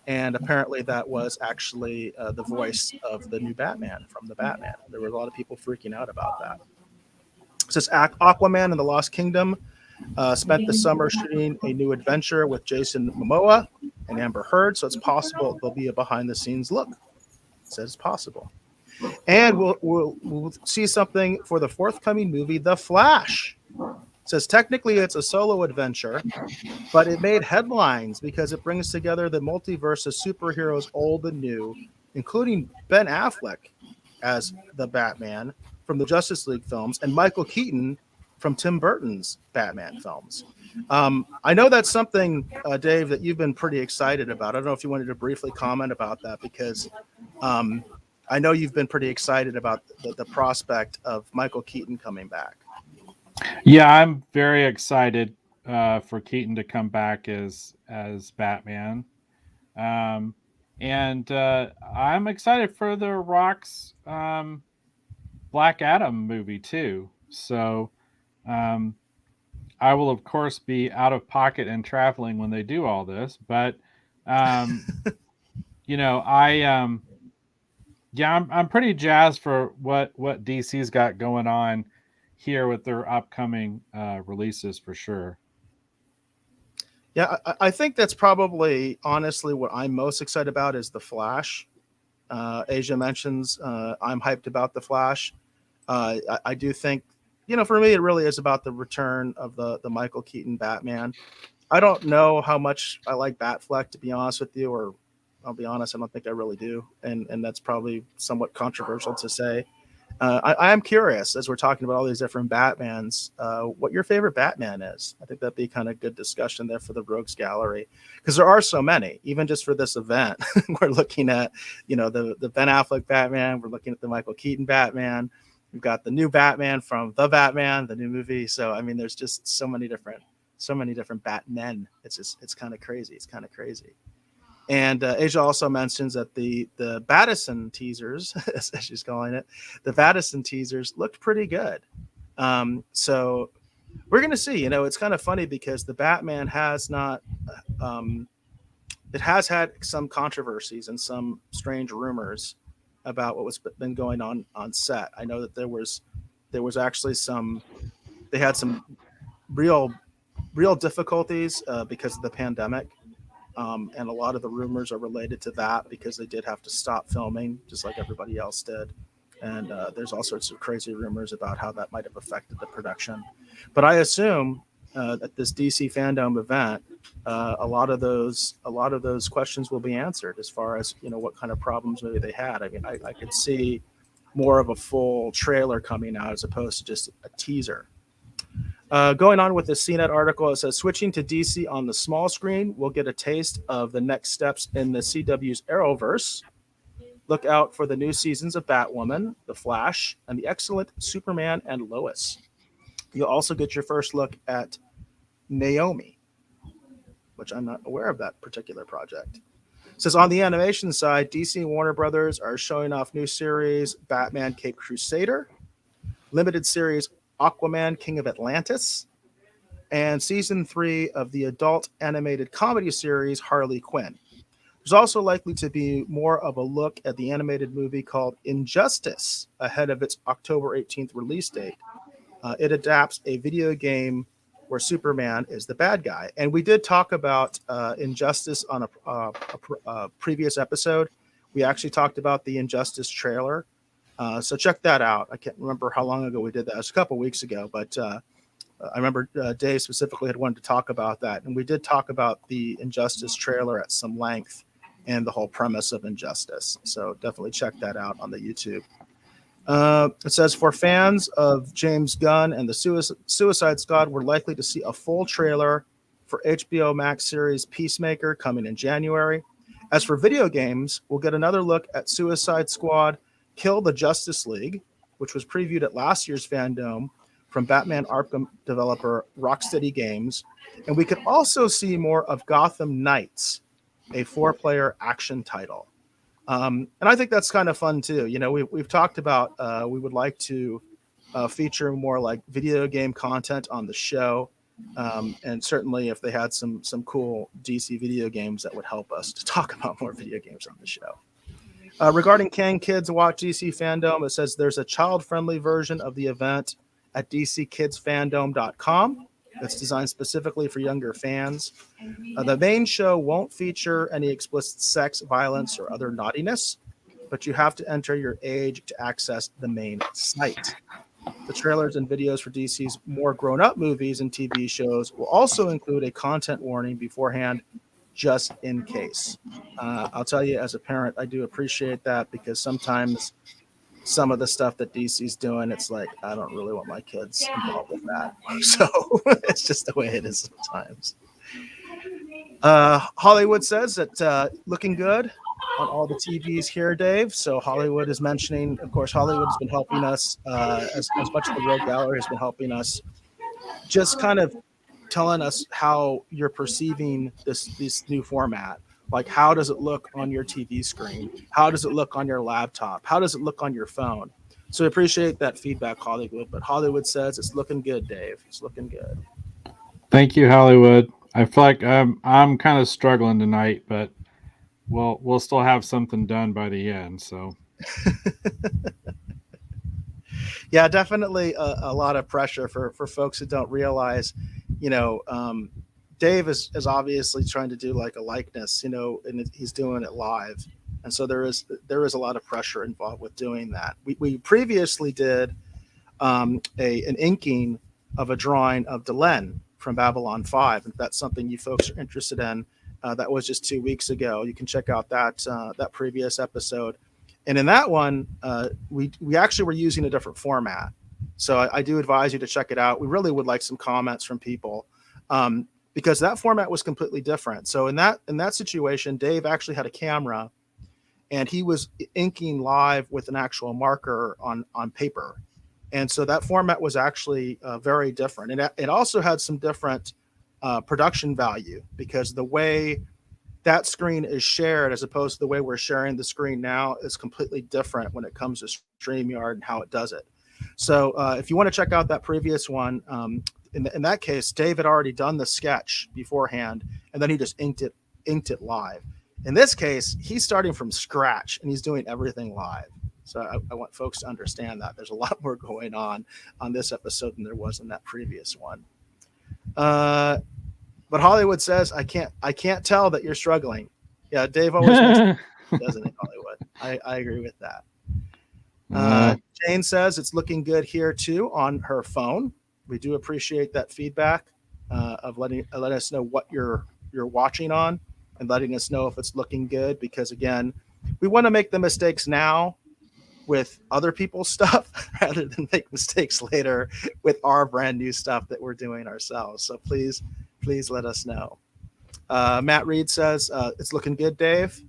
And apparently that was actually the voice of the new Batman from The Batman. There were a lot of people freaking out about that. It says Aquaman and the Lost Kingdom spent the summer shooting a new adventure with Jason Momoa and Amber Heard. So it's possible there'll be a behind-the-scenes look. It says it's possible. And we'll see something for the forthcoming movie, The Flash. It says technically it's a solo adventure, but it made headlines because it brings together the multiverse of superheroes old and new, including Ben Affleck as the Batman from the Justice League films and Michael Keaton from Tim Burton's Batman films. I know that's something, Dave, that you've been pretty excited about. I don't know if you wanted to briefly comment about that because I know you've been pretty excited about the prospect of Michael Keaton coming back.
Yeah, I'm very excited for Keaton to come back as Batman. Um, and I'm excited for the Rock's Black Adam movie too. So um, I will, of course, be out of pocket and traveling when they do all this. But um, I yeah, I'm pretty jazzed for what DC's got going on here with their upcoming releases for sure.
Yeah, I think that's probably honestly what I'm most excited about is the Flash. Asia mentions I'm hyped about the Flash. I do think, for me, it really is about the return of the Michael Keaton Batman. I don't know how much I like Batfleck, to be honest with you, or I'll be honest, I don't think I really do, and that's probably somewhat controversial to say. I am curious, as we're talking about all these different Batmans, what your favorite Batman is. I think that'd be kind of good discussion there for the Rogues Gallery, because there are so many. Even just for this event, we're looking at, the Ben Affleck Batman. We're looking at the Michael Keaton Batman. We've got the new Batman from The Batman, the new movie. So I mean, there's just so many different Batmen. It's kind of crazy. It's kind of crazy. And Asia also mentions that the Battison teasers, as she's calling it, the Battison teasers looked pretty good. So we're going to see. It's kind of funny because the Batman has not. It has had some controversies and some strange rumors about what was been going on set. I know that there was actually some. They had some real difficulties because of the pandemic. And a lot of the rumors are related to that because they did have to stop filming, just like everybody else did. And there's all sorts of crazy rumors about how that might have affected the production. But I assume at this DC Fandome event, a lot of those questions will be answered as far as what kind of problems maybe they had. I mean, I could see more of a full trailer coming out as opposed to just a teaser. Going on with the CNET article, it says switching to DC on the small screen, we'll get a taste of the next steps in the CW's Arrowverse. Look out for the new seasons of Batwoman, The Flash, and the excellent Superman and Lois. You'll also get your first look at Naomi, which I'm not aware of that particular project. It says on the animation side, DC and Warner Brothers are showing off new series Batman Cape Crusader, limited series Aquaman King of Atlantis, and season 3 of the adult animated comedy series Harley Quinn. There's also likely to be more of a look at the animated movie called Injustice ahead of its October 18th release date. It adapts a video game where Superman is the bad guy. And we did talk about Injustice on a previous episode. We actually talked about the Injustice trailer. So check that out. I can't remember how long ago we did that. It was a couple weeks ago, but I remember Dave specifically had wanted to talk about that. And we did talk about the Injustice trailer at some length and the whole premise of Injustice. So definitely check that out on the YouTube. It says, for fans of James Gunn and the Suicide Squad, we're likely to see a full trailer for HBO Max series Peacemaker coming in January. As for video games, we'll get another look at Suicide Squad Kill the Justice League, which was previewed at last year's Fandome from Batman Arkham developer Rocksteady Games. And we could also see more of Gotham Knights, a 4-player action title. And I think that's kind of fun too. We've talked about we would like to feature more like video game content on the show. And certainly if they had some cool DC video games, that would help us to talk about more video games on the show. Regarding Can Kids Watch DC Fandome, it says there's a child-friendly version of the event at dckidsfandome.com that's designed specifically for younger fans. The main show won't feature any explicit sex, violence, or other naughtiness, but you have to enter your age to access the main site. The trailers and videos for DC's more grown-up movies and TV shows will also include a content warning beforehand, just in case. I'll tell you, as a parent, I do appreciate that because sometimes some of the stuff that DC's doing, it's like, I don't really want my kids involved with that. So it's just the way it is sometimes. Hollywood says that looking good on all the TVs here, Dave. So Hollywood is mentioning, of course, Hollywood has been helping us as much as the Rogue Gallery has been helping us, just kind of telling us how you're perceiving this new format, Like, how does it look on your TV screen? How does it look on your laptop? How does it look on your phone? So I appreciate that feedback, Hollywood. But Hollywood says it's looking good, Dave. It's looking good.
Thank you, Hollywood. I feel like I'm kind of struggling tonight, but we'll still have something done by the end. So
Yeah, definitely a lot of pressure for folks who don't realize, you know, Dave is obviously trying to do like a likeness, and he's doing it live. And so there is a lot of pressure involved with doing that. We previously did an inking of a drawing of Delenn from Babylon 5. If that's something you folks are interested in, that was just 2 weeks ago. You can check out that previous episode. And in that one, we actually were using a different format. So I do advise you to check it out. We really would like some comments from people, because that format was completely different. So in that situation, Dave actually had a camera, and he was inking live with an actual marker on paper. And so that format was actually very different. And it also had some different production value, because the way that screen is shared as opposed to the way we're sharing the screen now is completely different when it comes to StreamYard and how it does it. So if you want to check out that previous one, in that case, Dave had already done the sketch beforehand, and then he just inked it live. In this case, he's starting from scratch, and he's doing everything live. So I want folks to understand that there's a lot more going on this episode than there was in that previous one. But Hollywood says, I can't tell that you're struggling. Yeah, Dave always makes doesn't it, Hollywood? I agree with that. Jane says it's looking good here too on her phone. We do appreciate that feedback of letting us know what you're watching on, and letting us know if it's looking good, because again, we want to make the mistakes now with other people's stuff rather than make mistakes later with our brand new stuff that we're doing ourselves. So please let us know. Matt Reed says it's looking good, Dave.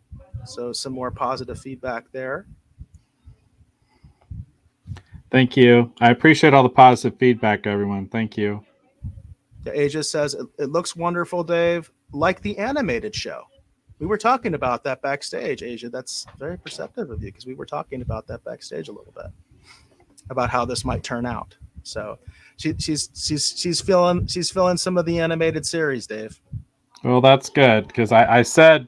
So some more positive feedback there.
thank you. I appreciate all the positive feedback, everyone. Thank you.
Asia says it looks wonderful, Dave, like the animated show. We were talking about that backstage, Asia. That's very perceptive of you, because we were talking about that backstage a little bit about how this might turn out. So she's feeling some of the animated series, Dave.
Well, that's good, because I said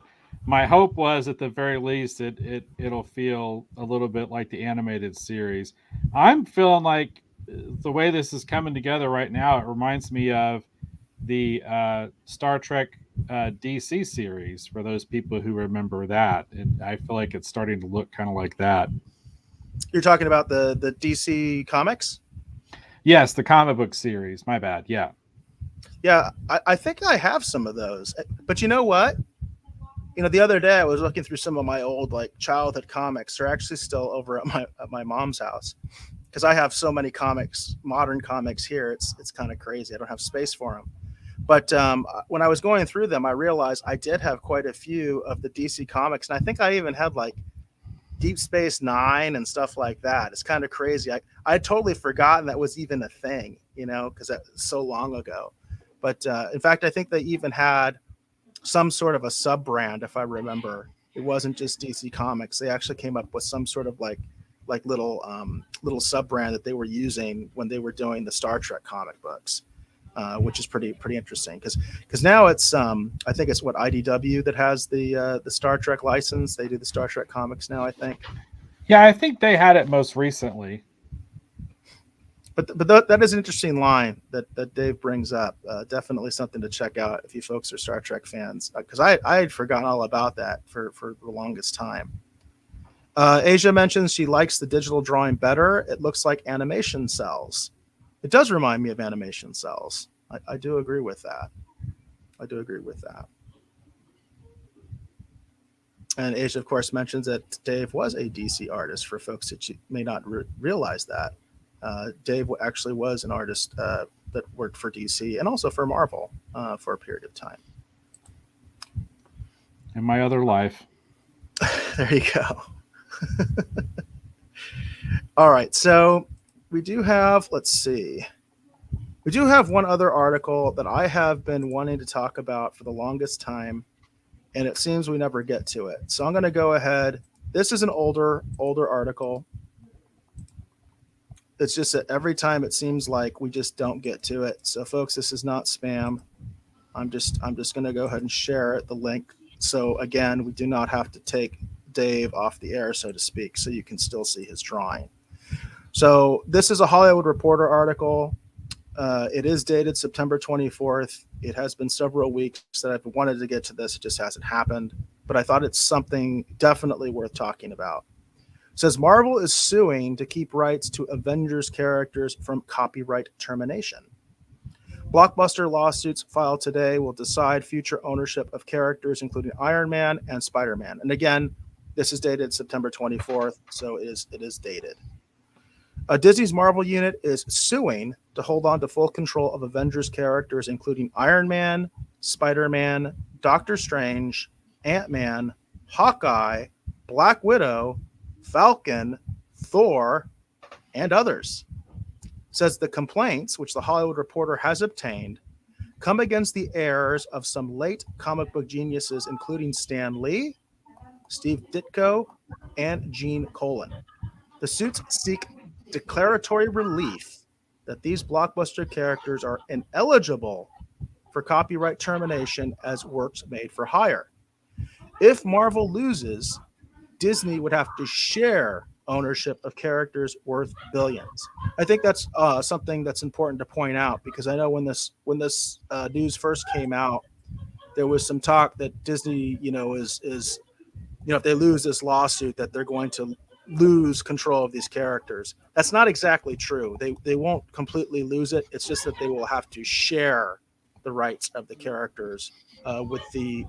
my hope was at the very least it'll feel a little bit like the animated series. I'm feeling like the way this is coming together right now, it reminds me of the Star Trek DC series, for those people who remember that. And I feel like it's starting to look kind of like that.
You're talking about the DC comics?
Yes, the comic book series. My bad. Yeah.
Yeah, I think I have some of those. But you know what? The other day I was looking through some of my old like childhood comics. They're actually still over at my mom's house, because I have so many comics, modern comics here. It's kind of crazy. I don't have space for them. But when I was going through them, I realized I did have quite a few of the DC comics, and I think I even had like Deep Space Nine and stuff like that. It's kind of crazy. I had totally forgotten that was even a thing, because that was so long ago. But in fact, I think they even had some sort of a sub brand, if I remember. It wasn't just DC Comics. They actually came up with some sort of like little sub brand that they were using when they were doing the Star Trek comic books, which is pretty interesting, because now it's I think it's what IDW that has the Star Trek license. They do the Star Trek comics now, I think.
Yeah, I think they had it most recently.
But that is an interesting line that Dave brings up. Definitely something to check out if you folks are Star Trek fans, because I had forgotten all about that for the longest time. Asia mentions she likes the digital drawing better. It looks like animation cells. It does remind me of animation cells. I do agree with that. And Asia, of course, mentions that Dave was a DC artist. For folks that may not realize that. Dave actually was an artist that worked for DC and also for Marvel for a period of time.
In my other life.
There you go. All right. So we do have, we do have one other article that I have been wanting to talk about for the longest time. and it seems we never get to it. So I'm going to go ahead. This is an older article. It's just that every time it seems like we just don't get to it. So folks, this is not spam. I'm just going to go ahead and share the link. So again, we do not have to take Dave off the air, so to speak, so you can still see his drawing. So this is a Hollywood Reporter article. It is dated September 24th. It has been several weeks that I've wanted to get to this. It just hasn't happened. But I thought it's something definitely worth talking about. It says Marvel is suing to keep rights to Avengers characters from copyright termination. Blockbuster lawsuits filed today will decide future ownership of characters including Iron Man and Spider-Man. And again, this is dated September 24th, so it is dated. Disney's Marvel unit is suing to hold on to full control of Avengers characters including Iron Man, Spider-Man, Doctor Strange, Ant-Man, Hawkeye, Black Widow, Falcon, Thor, and others. It says the complaints, which the Hollywood Reporter has obtained, come against the heirs of some late comic book geniuses, including Stan Lee, Steve Ditko, and Gene Colan. The suits seek declaratory relief that these blockbuster characters are ineligible for copyright termination as works made for hire. If Marvel loses, Disney would have to share ownership of characters worth billions. I think that's something that's important to point out, because I know when this news first came out, there was some talk that Disney, is if they lose this lawsuit, that they're going to lose control of these characters. That's not exactly true. They won't completely lose it. It's just that they will have to share the rights of the characters with the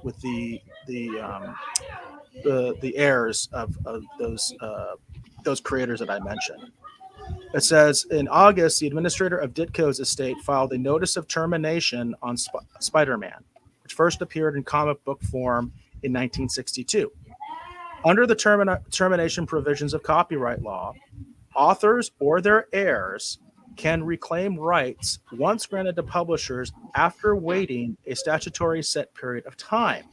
heirs of those creators that I mentioned. It says in August, the administrator of Ditko's estate filed a notice of termination on Spider-Man, which first appeared in comic book form in 1962. Under the termination provisions of copyright law, authors or their heirs can reclaim rights once granted to publishers after waiting a statutory set period of time.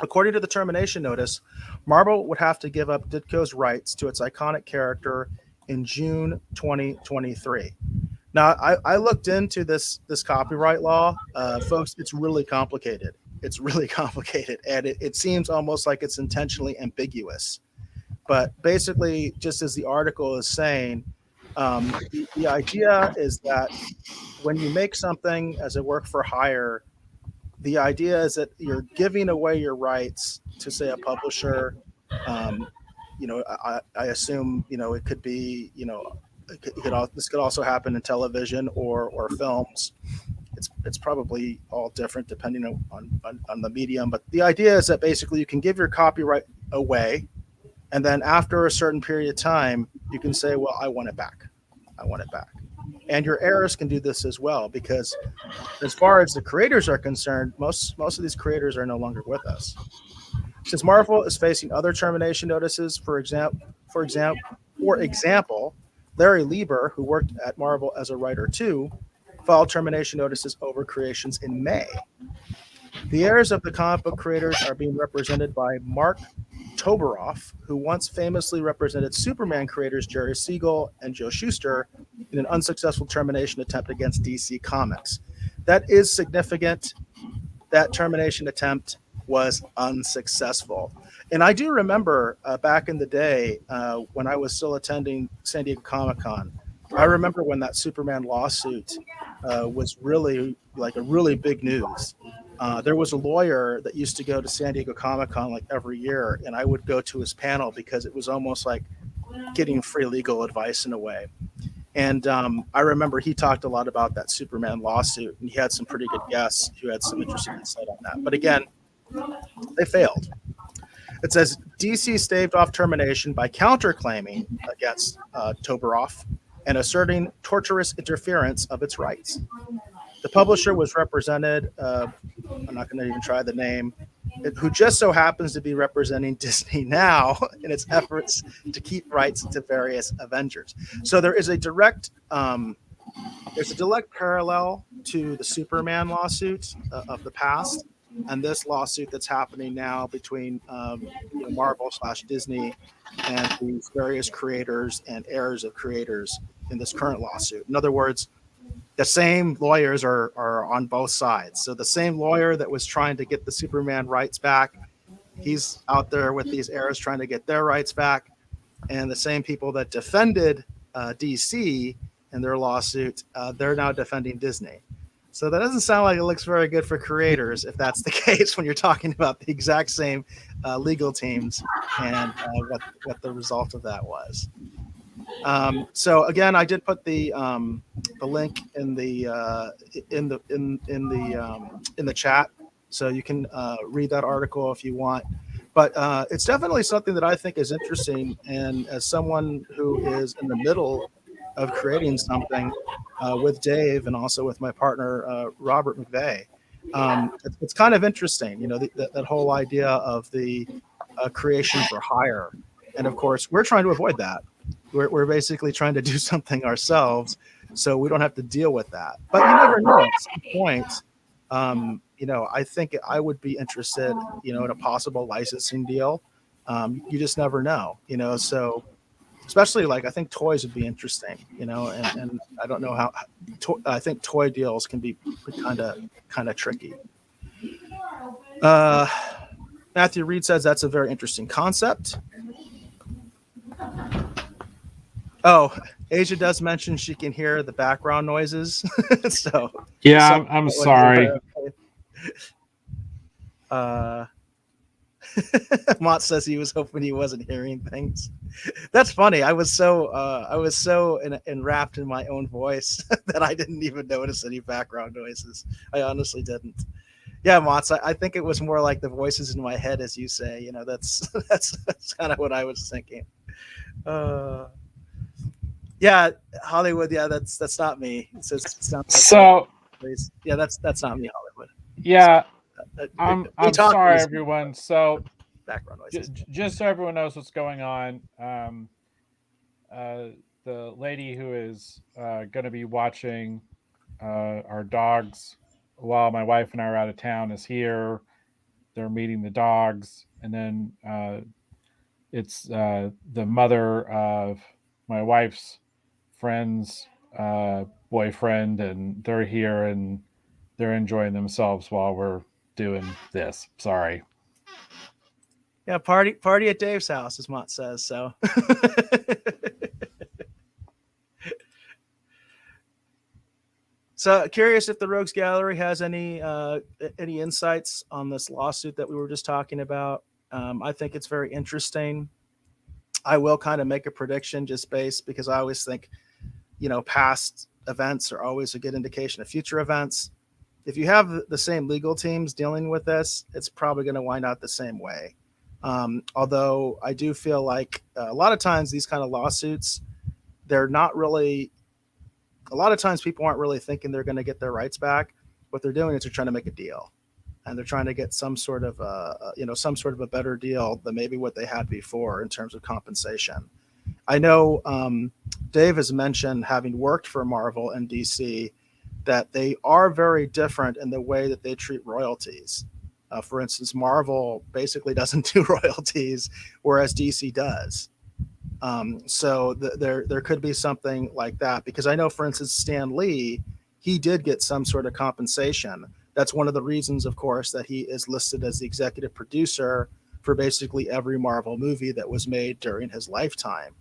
According to the termination notice, Marvel would have to give up Ditko's rights to its iconic character in June 2023. Now, I looked into this copyright law. Folks, it's really complicated. It's really complicated, and it seems almost like it's intentionally ambiguous. But basically, just as the article is saying, the idea is that when you make something as a work for hire, the idea is that you're giving away your rights to, say, a publisher. I assume, it could be, this could also happen in television or films. It's probably all different depending on the medium. But the idea is that basically you can give your copyright away, and then after a certain period of time, you can say, well, I want it back. I want it back. And your heirs can do this as well, because as far as the creators are concerned, most of these creators are no longer with us. Since Marvel is facing other termination notices, for example, Larry Lieber, who worked at Marvel as a writer too, filed termination notices over creations in May. The heirs of the comic book creators are being represented by Mark Toberoff, who once famously represented Superman creators Jerry Siegel and Joe Shuster in an unsuccessful termination attempt against DC Comics. That is significant. That termination attempt was unsuccessful. And I do remember back in the day when I was still attending San Diego Comic-Con, I remember when that Superman lawsuit was really big news. There was a lawyer that used to go to San Diego Comic-Con like every year, and I would go to his panel because it was almost like getting free legal advice in a way. And I remember he talked a lot about that Superman lawsuit, and he had some pretty good guests who had some interesting insight on that. But again, they failed. It says DC staved off termination by counterclaiming against Toberoff and asserting torturous interference of its rights. The publisher was represented, I'm not going to even try the name, who just so happens to be representing Disney now in its efforts to keep rights to various Avengers. So there is a direct parallel to the Superman lawsuit of the past. and this lawsuit that's happening now between Marvel / Disney and these various creators and heirs of creators in this current lawsuit. In other words, the same lawyers are on both sides. So the same lawyer that was trying to get the Superman rights back, he's out there with these heirs trying to get their rights back. And the same people that defended DC in their lawsuit, they're now defending Disney. So that doesn't sound like it looks very good for creators if that's the case when you're talking about the exact same legal teams and what the result of that was. So again, I did put the link in the chat, so you can read that article if you want. But it's definitely something that I think is interesting, and as someone who is in the middle of creating something with Dave and also with my partner Robert McVeigh, it's kind of interesting, that whole idea of the creation for hire, and of course we're trying to avoid that. We're basically trying to do something ourselves so we don't have to deal with that. But you never know. At some point, I think I would be interested, in a possible licensing deal. You just never know, so especially I think toys would be interesting, and I don't know how I think toy deals can be kind of tricky. Matthew Reed says that's a very interesting concept. Oh, Asia does mention she can hear the background noises. So
yeah, I'm sorry.
Mott says he was hoping he wasn't hearing things. That's funny. I was so enwrapped in my own voice that I didn't even notice any background noises. I honestly didn't. Yeah, Mott, I think it was more like the voices in my head, as you say. That's kind of what I was thinking. Yeah, Hollywood. Yeah, that's not me. It
so.
Yeah, that's not me, Hollywood.
Yeah, I'm sorry, everyone. So,
background noises.
Just so everyone knows what's going on, the lady who is going to be watching our dogs while my wife and I are out of town is here. They're meeting the dogs, and then it's the mother of my wife's friend's boyfriend, and they're here and they're enjoying themselves while we're doing this. Sorry.
Yeah, party at Dave's house, as Mott says. So. So curious if the Rogues Gallery has any insights on this lawsuit that we were just talking about. I think it's very interesting. I will kind of make a prediction just based because I always think, past events are always a good indication of future events. If you have the same legal teams dealing with this, it's probably going to wind out the same way. Although I do feel like a lot of times these kind of lawsuits, they're not really. A lot of times people aren't really thinking they're going to get their rights back. What they're doing is they're trying to make a deal, and they're trying to get some sort of a better deal than maybe what they had before in terms of compensation. I know Dave has mentioned, having worked for Marvel and DC, that they are very different in the way that they treat royalties. For instance, Marvel basically doesn't do royalties, whereas DC does. So there could be something like that, because I know, for instance, Stan Lee, he did get some sort of compensation. That's one of the reasons, of course, that he is listed as the executive producer for basically every Marvel movie that was made during his lifetime.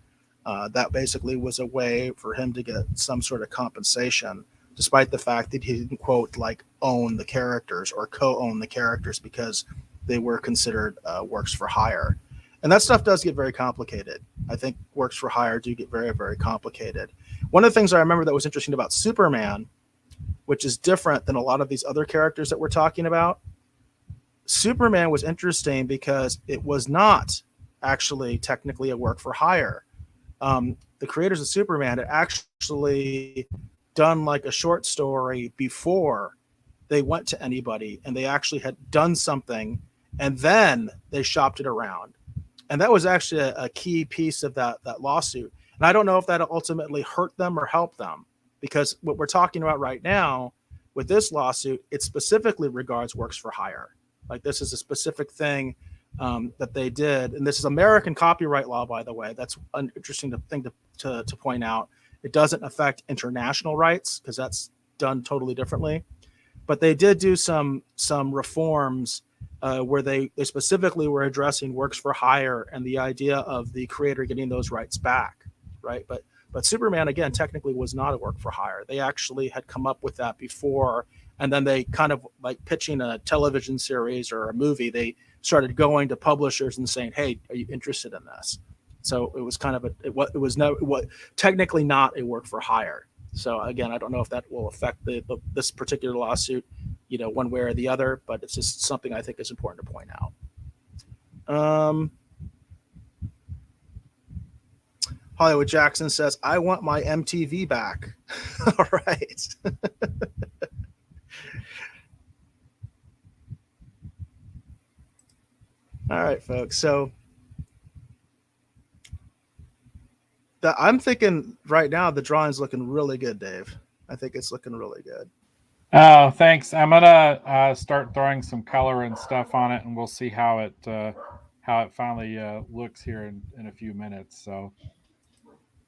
That basically was a way for him to get some sort of compensation, despite the fact that he didn't, quote, own the characters or co-own the characters, because they were considered works for hire. And that stuff does get very complicated. I think works for hire do get very, very complicated. One of the things I remember that was interesting about Superman, which is different than a lot of these other characters that we're talking about, Superman was interesting because it was not actually technically a work for hire. The creators of Superman had actually done a short story before they went to anybody, and they actually had done something, and then they shopped it around. And that was actually a key piece of that lawsuit. And I don't know if that ultimately hurt them or helped them, because what we're talking about right now with this lawsuit, it specifically regards works for hire. Like this is a specific thing that they did, and this is American copyright law, by the way. That's an interesting thing to point out. It doesn't affect international rights because that's done totally differently. But they did do some reforms where they specifically were addressing works for hire and the idea of the creator getting those rights back, right? But Superman, again, technically was not a work for hire. They actually had come up with that before, and then they kind of like pitching a television series or a movie. They started going to publishers and saying, "Hey, are you interested in this?" So it was kind of technically not a work for hire. So again, I don't know if that will affect this particular lawsuit, one way or the other, but it's just something I think is important to point out. Hollywood Jackson says, "I want my MTV back." All right. All right, folks. So I'm thinking right now the drawing's looking really good, Dave. I think it's looking really good.
Oh, thanks. I'm gonna start throwing some color and stuff on it, and we'll see how it finally looks here in a few minutes. So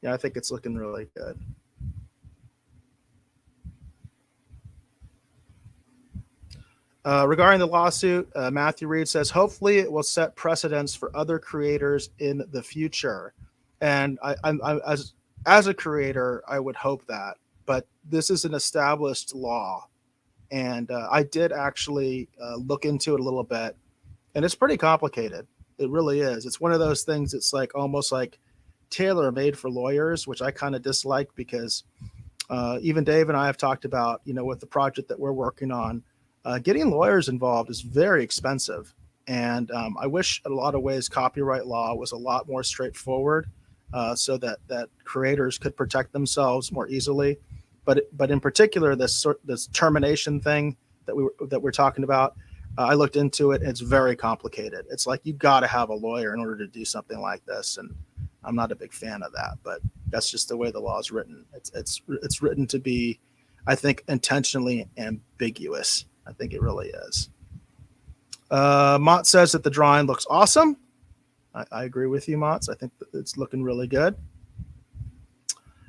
Yeah, I think it's looking really good. Regarding the lawsuit, Matthew Reed says, hopefully it will set precedents for other creators in the future. And I as a creator, I would hope that. But this is an established law. And I did actually look into it a little bit. And it's pretty complicated. It really is. It's one of those things that's like almost like tailor made for lawyers, which I kind of dislike because even Dave and I have talked about, with the project that we're working on, getting lawyers involved is very expensive. And I wish in a lot of ways copyright law was a lot more straightforward so that creators could protect themselves more easily. But in particular, this termination thing that we're talking about, I looked into it and it's very complicated. It's like you got to have a lawyer in order to do something like this. And I'm not a big fan of that, but that's just the way the law is written. It's written to be, I think, intentionally ambiguous. I think it really is. Mott says that the drawing looks awesome. I agree with you, Mott. I think it's looking really good.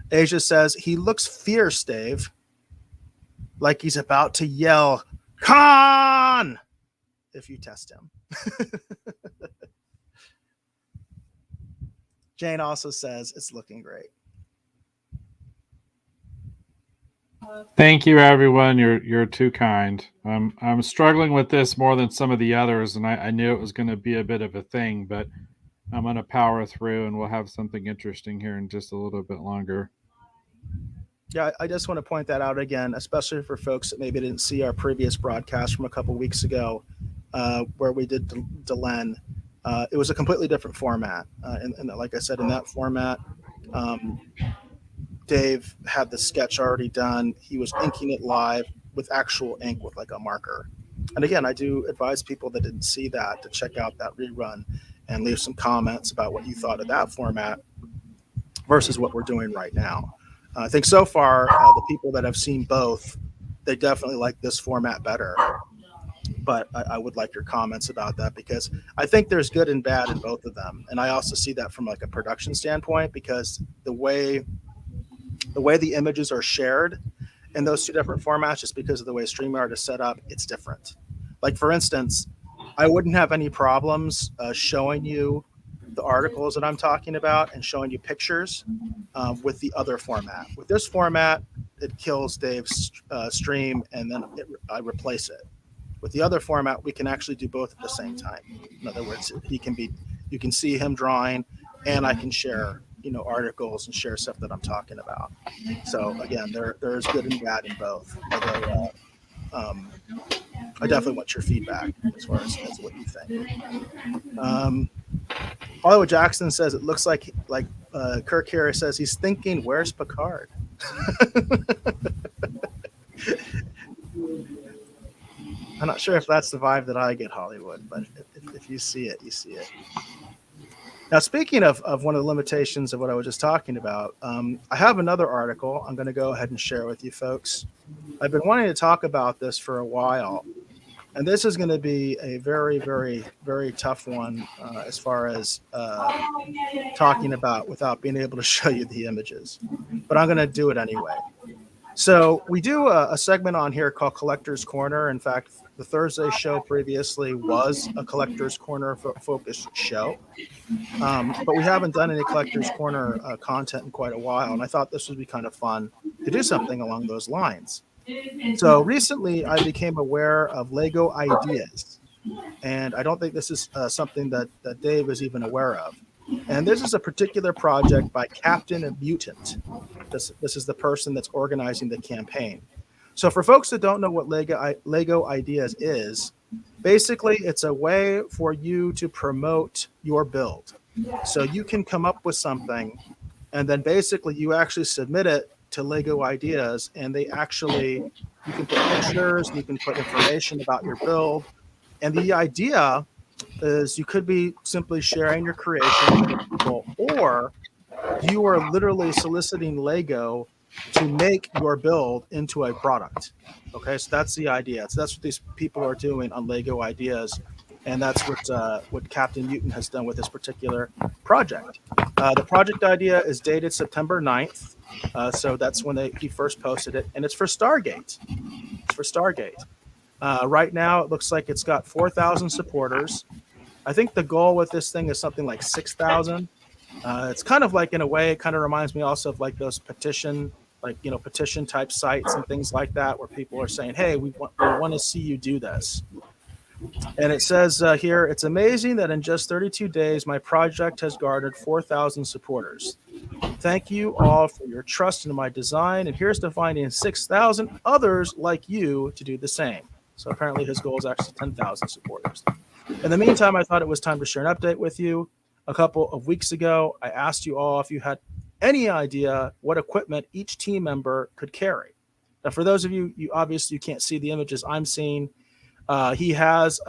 Asia says he looks fierce, Dave, like he's about to yell "Khan" if you test him. Jane also says it's looking great.
thank you, everyone. You're too kind. I'm struggling with this more than some of the others, and I knew it was going to be a bit of a thing, but I'm going to power through, and we'll have something interesting here in just a little bit longer.
Yeah, I just want to point that out again, especially for folks that maybe didn't see our previous broadcast from a couple weeks ago, where we did Delenn. It was a completely different format, and like I said, in that format, Dave had the sketch already done. He was inking it live with actual ink with like a marker. And again, I do advise people that didn't see that to check out that rerun and leave some comments about what you thought of that format versus what we're doing right now. I think so far, the people that have seen both, they definitely like this format better. But I would like your comments about that because I think there's good and bad in both of them. And I also see that from like a production standpoint because the way the images are shared in those two different formats, just because of the way StreamYard is set up, it's different. Like for instance, I wouldn't have any problems showing you the articles that I'm talking about and showing you pictures with the other format. With this format, it kills Dave's stream and then I replace it. With the other format, we can actually do both at the same time. In other words, you can see him drawing and I can share, articles and share stuff that I'm talking about. So again, there's good and bad in both. Although, I definitely want your feedback as far as what you think. Hollywood Jackson says it looks like Kirk here says he's thinking, where's Picard? I'm not sure if that's the vibe that I get, Hollywood, but if you see it, you see it. Now, speaking of one of the limitations of what I was just talking about, I have another article I'm going to go ahead and share with you folks. I've been wanting to talk about this for a while, And this is going to be a very, very, very tough one as far as talking about without being able to show you the images. But I'm going to do it anyway. So we do a segment on here called Collector's Corner. In fact, the Thursday show previously was a Collector's Corner focused show. But we haven't done any Collector's Corner content in quite a while. And I thought this would be kind of fun to do something along those lines. So recently I became aware of Lego Ideas. And I don't think this is something that Dave is even aware of. And this is a particular project by Captain Mutant. This is the person that's organizing the campaign. So for folks that don't know what Lego Ideas is, basically it's a way for you to promote your build. So you can come up with something, and then basically you actually submit it to Lego Ideas, and you can put pictures, you can put information about your build. And the idea is you could be simply sharing your creation with people, or you are literally soliciting Lego to make your build into a product. Okay, so that's the idea. So that's what these people are doing on Lego Ideas, and that's what Captain Mutant has done with this particular project. The project idea is dated September 9th, so that's when he first posted it, and it's for Stargate. It's for Stargate. Right now, it looks like it's got 4,000 supporters. I think the goal with this thing is something like 6,000. It's kind of like, in a way, it kind of reminds me also of like those petition type sites and things like that, where people are saying, hey, we want to see you do this. And it says here, it's amazing that in just 32 days, my project has garnered 4,000 supporters. Thank you all for your trust in my design, and here's to finding 6,000 others like you to do the same. So apparently his goal is actually 10,000 supporters. In the meantime, I thought it was time to share an update with you. A couple of weeks ago, I asked you all if you had any idea what equipment each team member could carry. Now, for those of you obviously you can't see the images I'm seeing. He has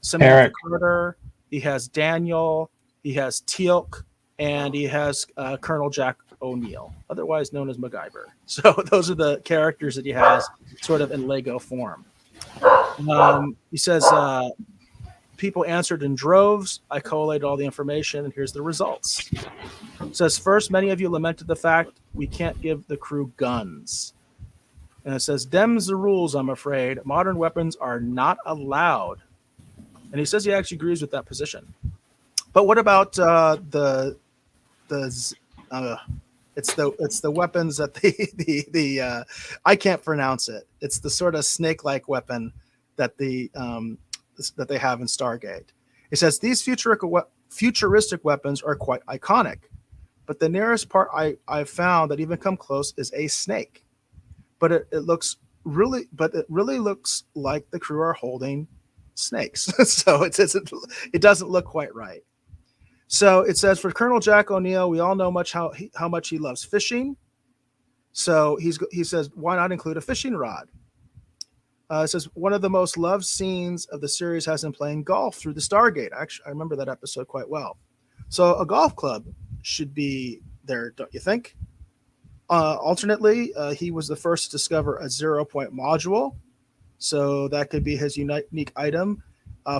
Samantha Carter, he has Daniel, he has Teal'c, and he has Colonel Jack O'Neill, otherwise known as MacGyver. So those are the characters that he has sort of in Lego form. He says, people answered in droves. I collated all the information, and here's the results. It says, first, many of you lamented the fact we can't give the crew guns. And it says, dem's the rules, I'm afraid. Modern weapons are not allowed. And he says he actually agrees with that position. But what about it's the weapons that the I can't pronounce it. It's the sort of snake-like weapon that they have in Stargate. It says these futuristic weapons are quite iconic, but the nearest part I've found that even come close is a snake. But it really looks like the crew are holding snakes. So it doesn't look quite right. So it says for Colonel Jack O'Neill, we all know how much he loves fishing. So he says, why not include a fishing rod? It says one of the most loved scenes of the series has him playing golf through the Stargate. Actually, I remember that episode quite well. So a golf club should be there, don't you think? Alternately, he was the first to discover a 0-point module. So that could be his unique item.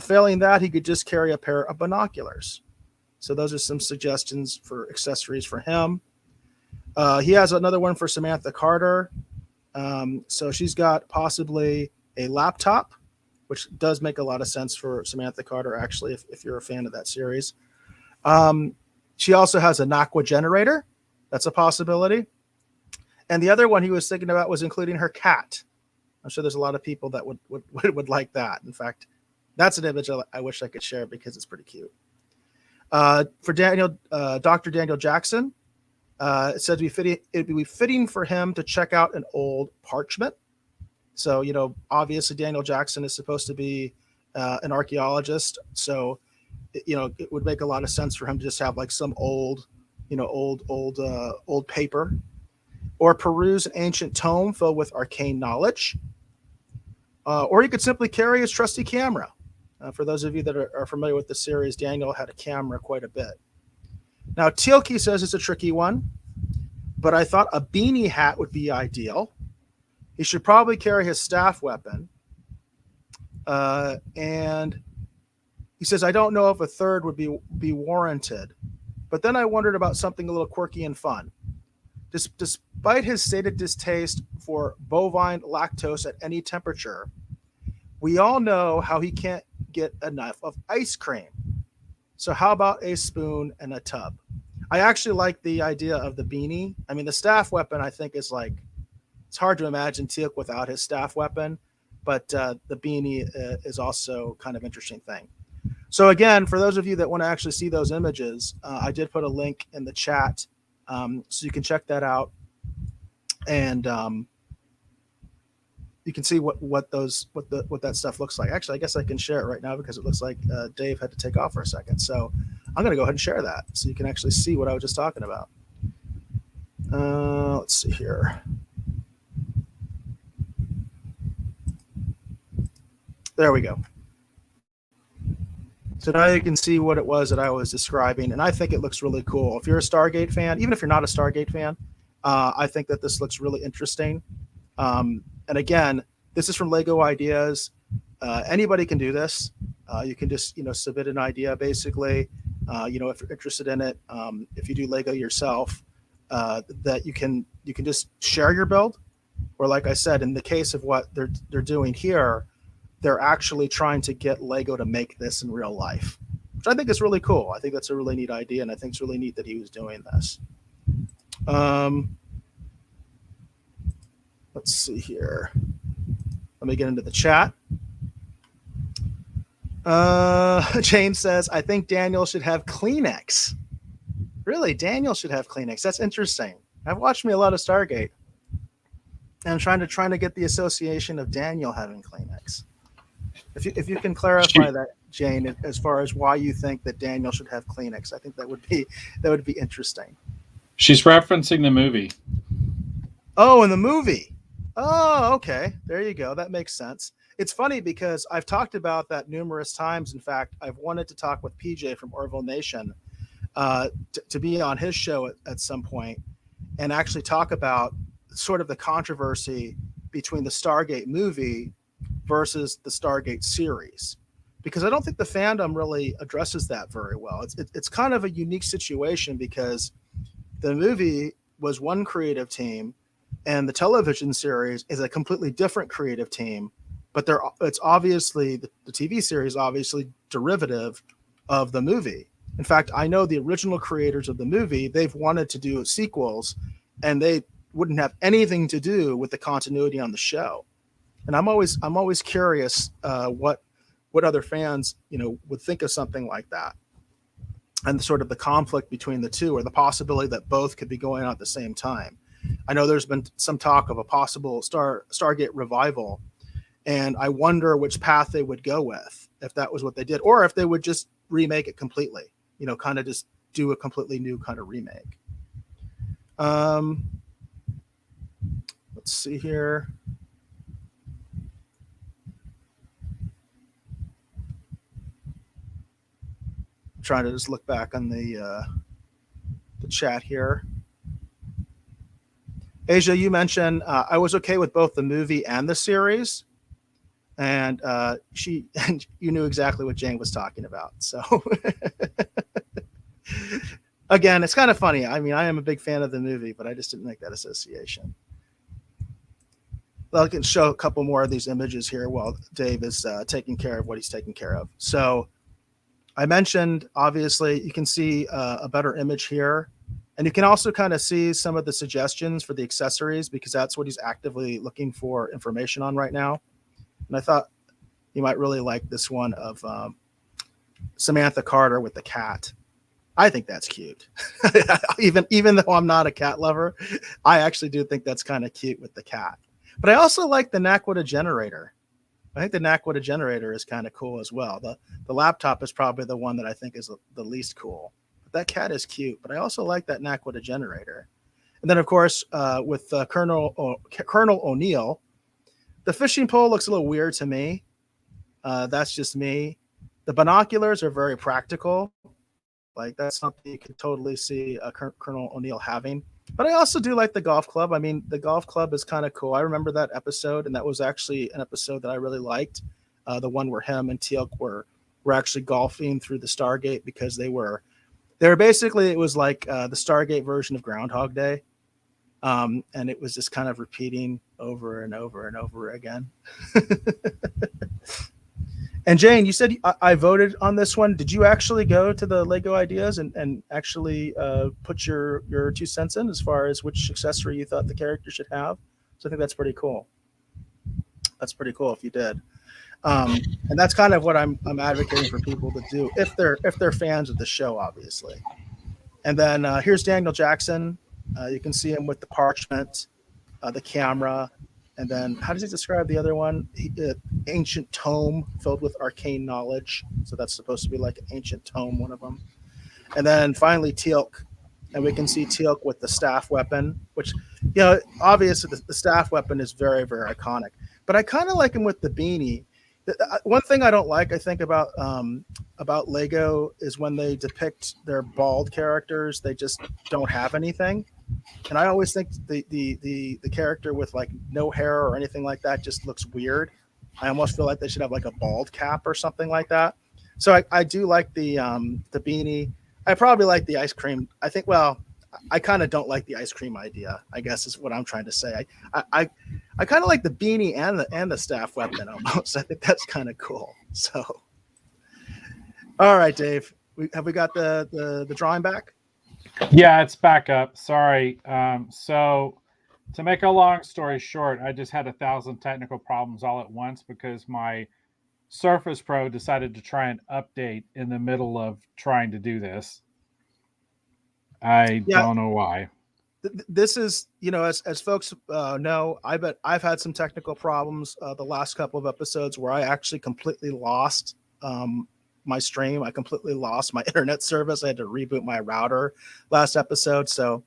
Failing that, he could just carry a pair of binoculars. So those are some suggestions for accessories for him. He has another one for Samantha Carter. So she's got possibly a laptop, which does make a lot of sense for Samantha Carter, actually, if you're a fan of that series. She also has a Nakwa generator. That's a possibility. And the other one he was thinking about was including her cat. I'm sure there's a lot of people that would like that. In fact, that's an image I wish I could share because it's pretty cute. For Dr. Daniel Jackson, it said it'd be fitting for him to check out an old parchment. So, obviously Daniel Jackson is supposed to be an archaeologist. So, it would make a lot of sense for him to just have like some old paper, or peruse an ancient tome filled with arcane knowledge. Or he could simply carry his trusty camera. For those of you that are familiar with the series, Daniel had a camera quite a bit. Now, Teal'c says it's a tricky one, but I thought a beanie hat would be ideal. He should probably carry his staff weapon. And he says, I don't know if a third would be warranted, but then I wondered about something a little quirky and fun. Despite his stated distaste for bovine lactose at any temperature, we all know how he can't get enough of ice cream. So how about a spoon and a tub? I actually like the idea of the beanie. I mean, the staff weapon, I think, is like, it's hard to imagine Teal'c without his staff weapon, but the beanie is also kind of interesting thing. So again, for those of you that want to actually see those images, I did put a link in the chat, so you can check that out, and you can see what that stuff looks like. Actually, I guess I can share it right now because it looks like Dave had to take off for a second. So I'm going to go ahead and share that so you can actually see what I was just talking about. Let's see here. There we go. So now you can see what it was that I was describing, and I think it looks really cool. If you're a Stargate fan, even if you're not a Stargate fan, I think that this looks really interesting. And again, this is from Lego Ideas. Anybody can do this. You can just submit an idea basically. If you're interested in it, if you do Lego yourself, that you can just share your build, or like I said, in the case of what they're doing here, they're actually trying to get Lego to make this in real life, which I think is really cool. I think that's a really neat idea, and I think it's really neat that he was doing this. Let's see here. Let me get into the chat. James says, I think Daniel should have Kleenex. Really? Daniel should have Kleenex. That's interesting. I've watched me a lot of Stargate, and I'm trying to get the association of Daniel having Kleenex. If you can clarify that, Jane, as far as why you think that Daniel should have Kleenex, I think that would be interesting.
She's referencing the movie.
Oh, in the movie. Oh, okay. There you go. That makes sense. It's funny because I've talked about that numerous times. In fact, I've wanted to talk with PJ from Orville Nation to be on his show at some point and actually talk about sort of the controversy between the Stargate movie versus the Stargate series, because I don't think the fandom really addresses that very well. It's kind of a unique situation because the movie was one creative team and the television series is a completely different creative team, but it's obviously the TV series obviously derivative of the movie. In fact, I know the original creators of the movie, they've wanted to do sequels and they wouldn't have anything to do with the continuity on the show. And I'm always curious what other fans would think of something like that, and sort of the conflict between the two, or the possibility that both could be going on at the same time. I know there's been some talk of a possible Stargate revival, and I wonder which path they would go with if that was what they did, or if they would just remake it completely, kind of just do a completely new kind of remake. Let's see here. Trying to just look back on the chat here. Asia, you mentioned I was okay with both the movie and the series, and you knew exactly what Jane was talking about. So again, it's kind of funny. I mean, I am a big fan of the movie, but I just didn't make that association. Well, I can show a couple more of these images here while Dave is taking care of what he's taking care of. So I mentioned, obviously, you can see a better image here. And you can also kind of see some of the suggestions for the accessories, because that's what he's actively looking for information on right now. And I thought you might really like this one of Samantha Carter with the cat. I think that's cute. even though I'm not a cat lover, I actually do think that's kind of cute with the cat. But I also like the Naquita generator. I think the Naquita generator is kind of cool as well. The laptop is probably the one that I think is the least cool. But that cat is cute, but I also like that Naquita generator. And then, of course, with Colonel O'Neill, the fishing pole looks a little weird to me. That's just me. The binoculars are very practical. Like, that's something you could totally see Colonel O'Neill having. But I also do like the golf club. I mean, the golf club is kind of cool. I remember that episode, and that was actually an episode that I really liked. the one where him and Teal'c were actually golfing through the Stargate, because they were basically, it was like the Stargate version of Groundhog Day. And it was just kind of repeating over and over and over again. And Jane, you said I voted on this one. Did you actually go to the Lego Ideas and actually put your 2 cents in as far as which accessory you thought the character should have? So I think that's pretty cool. That's pretty cool if you did. And that's kind of what I'm advocating for people to do if they're fans of the show, obviously. And then here's Daniel Jackson. You can see him with the parchment, the camera, and then how does he describe the other one? Ancient tome filled with arcane knowledge. So that's supposed to be like an ancient tome, one of them. And then finally Teal'c, and we can see Teal'c with the staff weapon, which, obviously the staff weapon is very, very iconic. But I kind of like him with the beanie. One thing I don't like, I think, about Lego is when they depict their bald characters, they just don't have anything. And I always think the character with like no hair or anything like that just looks weird. I almost feel like they should have like a bald cap or something like that. So I do like the beanie. I probably like the ice cream. I think, well, I kind of don't like the ice cream idea, I guess is what I'm trying to say. I kind of like the beanie and the staff weapon almost. I think that's kind of cool. So, all right, Dave, have we got the drawing back?
Yeah, it's back up. Sorry. So to make a long story short, I just had 1,000 technical problems all at once because my Surface Pro decided to try and update in the middle of trying to do this. I don't know why.
This is, as folks know, I bet I've had some technical problems the last couple of episodes where I actually completely lost my stream. I completely lost my internet service. I had to reboot my router last episode. So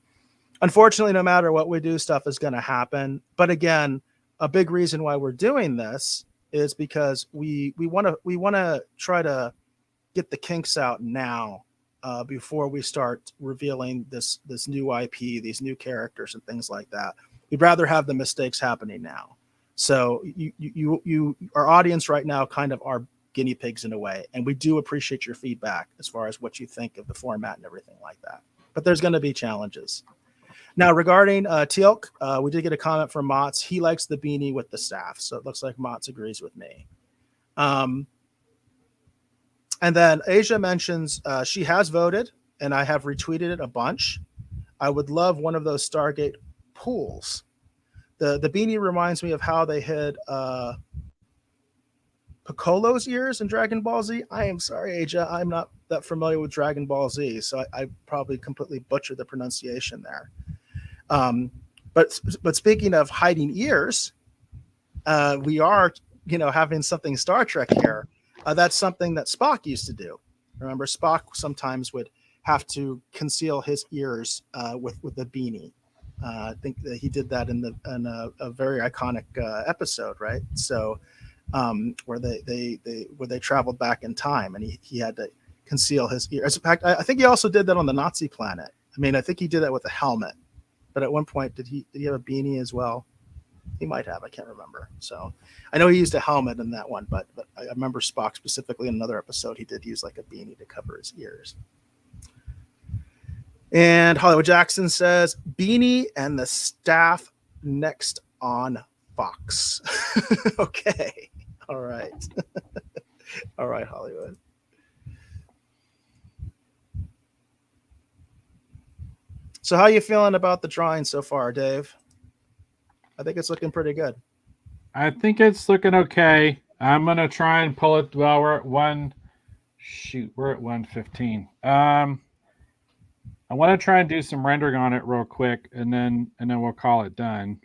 unfortunately, no matter what we do, stuff is going to happen. But again, a big reason why we're doing this is because we want to try to get the kinks out now before we start revealing this new IP, these new characters and things like that. We'd rather have the mistakes happening now. So you our audience right now kind of are guinea pigs in a way, and we do appreciate your feedback as far as what you think of the format and everything like that. But there's going to be challenges. Now, regarding Teal'c, we did get a comment from Motz. He likes the beanie with the staff, so it looks like Motz agrees with me. And then Asia mentions she has voted, and I have retweeted it a bunch. I would love one of those Stargate pools. The beanie reminds me of how they hid Piccolo's ears in Dragon Ball Z. I am sorry, Asia. I'm not that familiar with Dragon Ball Z, so I probably completely butchered the pronunciation there. But speaking of hiding ears, we are having something Star Trek here. That's something that Spock used to do. Remember, Spock sometimes would have to conceal his ears with a beanie. I think that he did that in a very iconic episode, right? So where they traveled back in time, and he had to conceal his ears. In fact, I think he also did that on the Nazi planet. I mean, I think he did that with a helmet. But at one point, did he have a beanie as well? He might have. I can't remember. So I know he used a helmet in that one, but I remember Spock specifically in another episode, he did use like a beanie to cover his ears. And Hollywood Jackson says, beanie and the staff next on Fox. Okay. All right. All right, Hollywood. So how are you feeling about the drawing so far, Dave? I think it's looking pretty good.
I think it's looking okay. I'm going to try and pull it. Well, we're at 1:15. I want to try and do some rendering on it real quick, and then we'll call it done.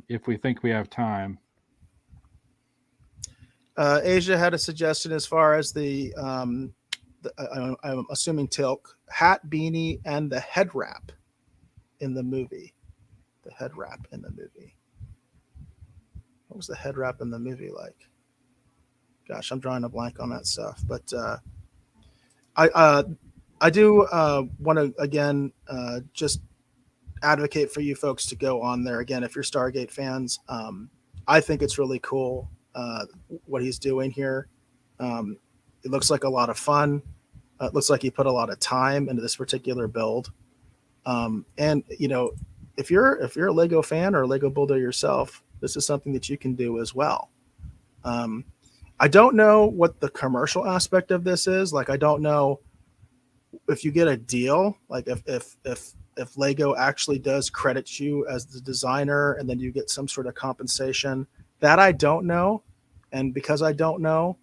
If we think we have time.
Asia had a suggestion as far as I'm assuming Teal'c, hat, beanie, and the head wrap in the movie. The head wrap in the movie. What was the head wrap in the movie like? Gosh, I'm drawing a blank on that stuff. But I do want to, again, just advocate for you folks to go on there. Again, if you're Stargate fans, I think it's really cool. what he's doing here. It looks like a lot of fun. It looks like he put a lot of time into this particular build. And if you're a Lego fan or a Lego builder yourself, this is something that you can do as well. I don't know what the commercial aspect of this is. Like, I don't know if you get a deal, like if Lego actually does credit you as the designer and then you get some sort of compensation. That I don't know. And because I don't know,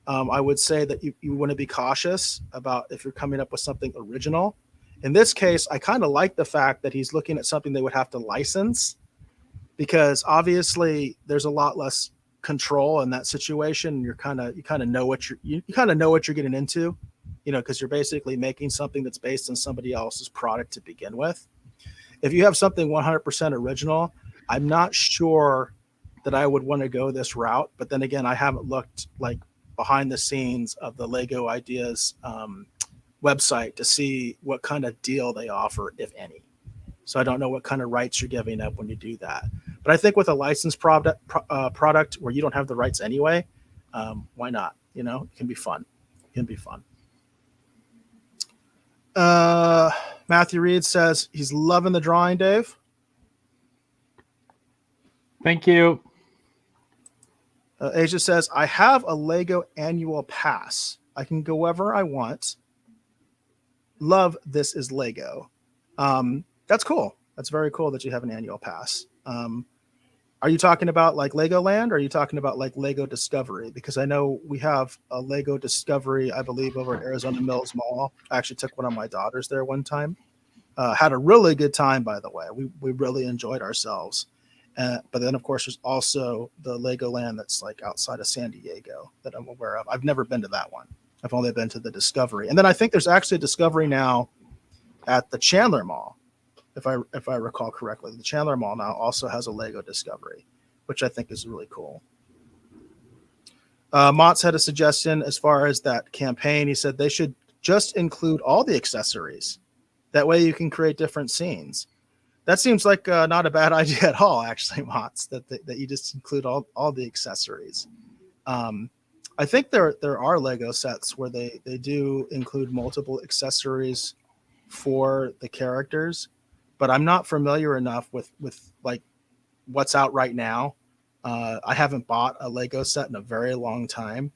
I would say that you want to be cautious about if you're coming up with something original. In this case, I kind of like the fact that he's looking at something they would have to license, because obviously there's a lot less control in that situation. You kind of know what you're getting into, because you're basically making something that's based on somebody else's product to begin with. If you have something 100% original, I'm not sure that I would want to go this route. But then again, I haven't looked like behind the scenes of the Lego Ideas website to see what kind of deal they offer, if any. So I don't know what kind of rights you're giving up when you do that. But I think with a licensed product where you don't have the rights anyway, why not? It can be fun. Matthew Reed says he's loving the drawing, Dave.
Thank you.
Asia says, I have a Lego annual pass. I can go wherever I want. Love This Is Lego. That's cool. That's very cool that you have an annual pass. Are you talking about like Legoland, or are you talking about like Lego Discovery? Because I know we have a Lego Discovery, I believe, over at Arizona Mills Mall. I actually took one of my daughters there one time. Had a really good time, by the way. We really enjoyed ourselves. But then, of course, there's also the Legoland that's like outside of San Diego that I'm aware of. I've never been to that one. I've only been to the Discovery. And then I think there's actually a Discovery now at the Chandler Mall, if I recall correctly. The Chandler Mall now also has a Lego Discovery, which I think is really cool. Mott's had a suggestion as far as that campaign. He said they should just include all the accessories. That way you can create different scenes. That seems like not a bad idea at all, actually, Mott's, that you just include all the accessories. I think there are Lego sets where they do include multiple accessories for the characters, but I'm not familiar enough with like what's out right now. I haven't bought a Lego set in a very long time.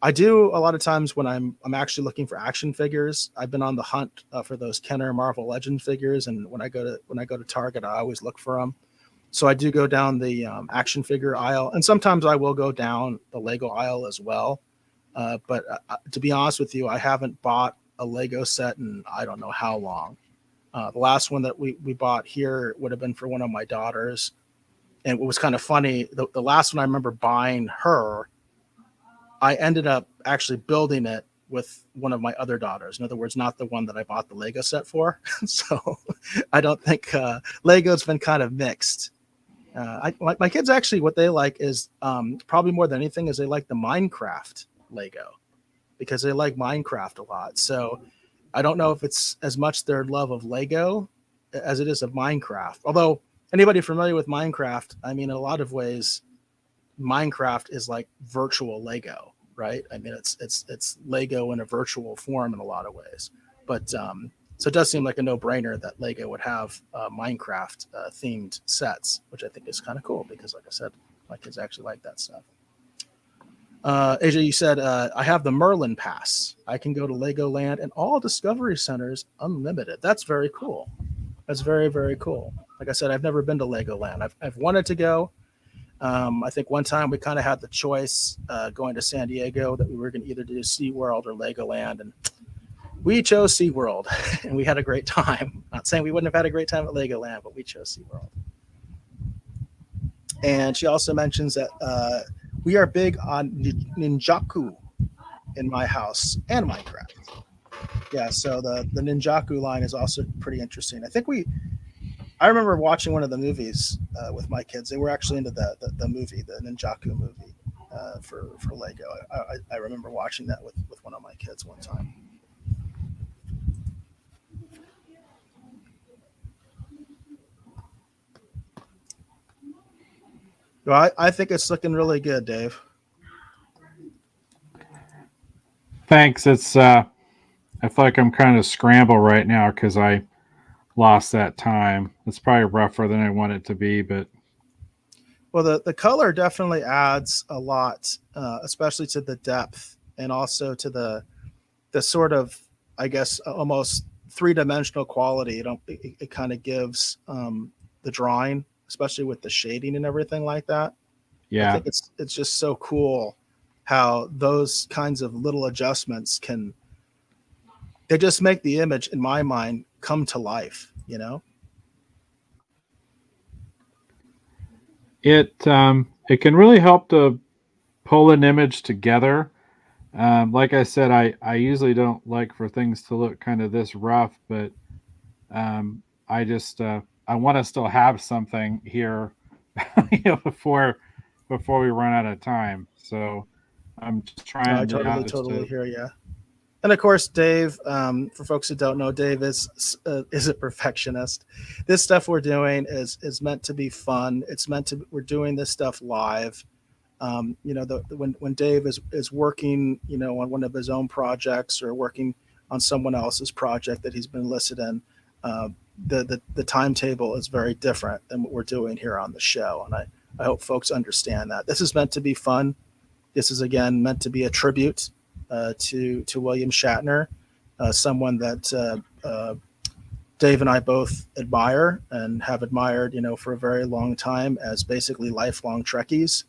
I do a lot of times when I'm actually looking for action figures. I've been on the hunt for those Kenner Marvel Legend figures, and when I go to Target, I always look for them. So I do go down the action figure aisle, and sometimes I will go down the Lego aisle as well. But to be honest with you, I haven't bought a Lego set in I don't know how long. The last one that we bought here would have been for one of my daughters, and it was kind of funny. The last one I remember buying her, I ended up actually building it with one of my other daughters. In other words, not the one that I bought the Lego set for. So I don't think Lego's been kind of mixed. My kids actually, what they like is probably more than anything is they like the Minecraft Lego, because they like Minecraft a lot. So I don't know if it's as much their love of Lego as it is of Minecraft. Although anybody familiar with Minecraft, I mean, in a lot of ways, Minecraft is like virtual Lego, right? I mean, it's Lego in a virtual form in a lot of ways. But so it does seem like a no-brainer that Lego would have Minecraft themed sets, which I think is kind of cool because, like I said, my kids actually like that stuff. AJ, you said, I have the Merlin Pass. I can go to Legoland and all Discovery Centers unlimited. That's very cool. That's very, very cool. Like I said, I've never been to Legoland. I've wanted to go. I think one time we kind of had the choice going to San Diego that we were going to either do SeaWorld or Legoland, and we chose SeaWorld, and we had a great time. Not saying we wouldn't have had a great time at Legoland, but we chose SeaWorld. And she also mentions that we are big on Ninjaku in my house and Minecraft. Yeah, so the Ninjaku line is also pretty interesting. I remember watching one of the movies with my kids. They were actually into the movie, the Ninjaku movie for Lego. I remember watching that with one of my kids one time. Well, I think it's looking really good, Dave.
Thanks. It's I feel like I'm kind of scrambled right now because I lost that time. It's probably rougher than I want it to be, but
Well, the color definitely adds a lot, especially to the depth and also to the sort of, I guess, almost three-dimensional quality it kind of gives the drawing, especially with the shading and everything like that. I
yeah.
think it's just so cool how those kinds of little adjustments can they just make the image in my mind come to life, you know?
It can really help to pull an image together. Like I said, I usually don't like for things to look kind of this rough, but I just I want to still have something here, before we run out of time. So I'm just
I
trying now just
totally
to.
hear you. And of course, Dave. For folks who don't know, Dave is a perfectionist. This stuff we're doing is meant to be fun. It's meant to. We're doing this stuff live. When Dave is working, on one of his own projects or working on someone else's project that he's been listed in, uh, the timetable is very different than what we're doing here on the show. And I hope folks understand that this is meant to be fun. This is again meant to be a tribute to William Shatner, someone that Dave and I both admire and have admired, for a very long time as basically lifelong Trekkies.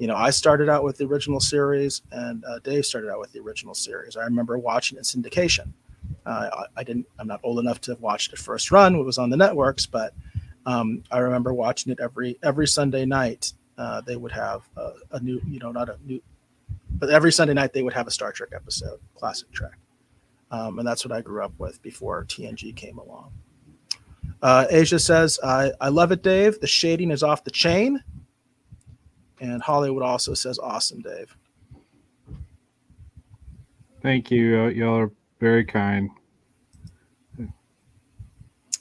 I started out with the original series, and Dave started out with the original series. I remember watching it in syndication. I didn't. I'm not old enough to have watched it first run. It was on the networks, but I remember watching it every Sunday night. They would have a new, not a new, but every Sunday night they would have a Star Trek episode, classic Trek, and that's what I grew up with before TNG came along. Asia says, "I love it, Dave. The shading is off the chain." And Hollywood also says, "Awesome, Dave."
Thank you. Y'all are very kind.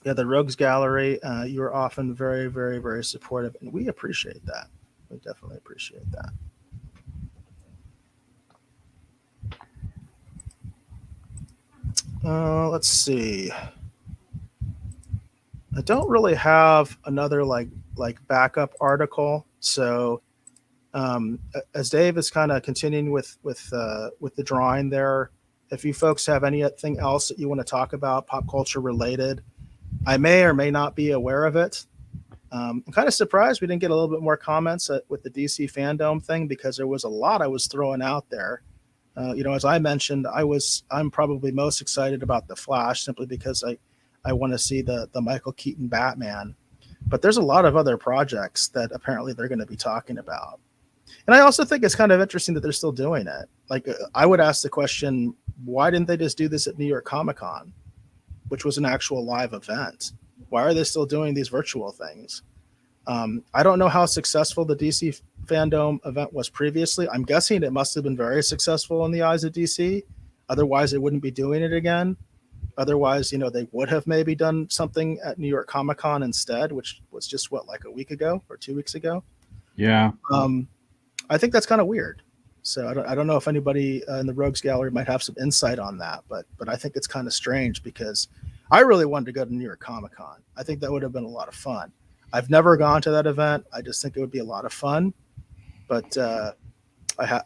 Yeah, the Rogues Gallery, you are often very, very, very supportive, and we appreciate that. We definitely appreciate that. Let's see. I don't really have another like backup article, so as Dave is kind of continuing with the drawing there, if you folks have anything else that you want to talk about, pop culture related, I may or may not be aware of it. I'm kind of surprised we didn't get a little bit more comments with the DC Fandome thing because there was a lot I was throwing out there. As I mentioned, I'm probably most excited about the Flash simply because I want to see the Michael Keaton Batman. But there's a lot of other projects that apparently they're going to be talking about. And I also think it's kind of interesting that they're still doing it. Like, I would ask the question, why didn't they just do this at New York Comic Con, which was an actual live event? Why are they still doing these virtual things? I don't know how successful the DC Fandome event was previously. I'm guessing it must have been very successful in the eyes of DC. Otherwise, they wouldn't be doing it again. Otherwise, they would have maybe done something at New York Comic Con instead, which was just like a week ago or 2 weeks ago.
Yeah.
I think that's kind of weird. So I don't know if anybody in the Rogues Gallery might have some insight on that, but I think it's kind of strange because I really wanted to go to New York Comic Con. I think that would have been a lot of fun. I've never gone to that event. I just think it would be a lot of fun, but I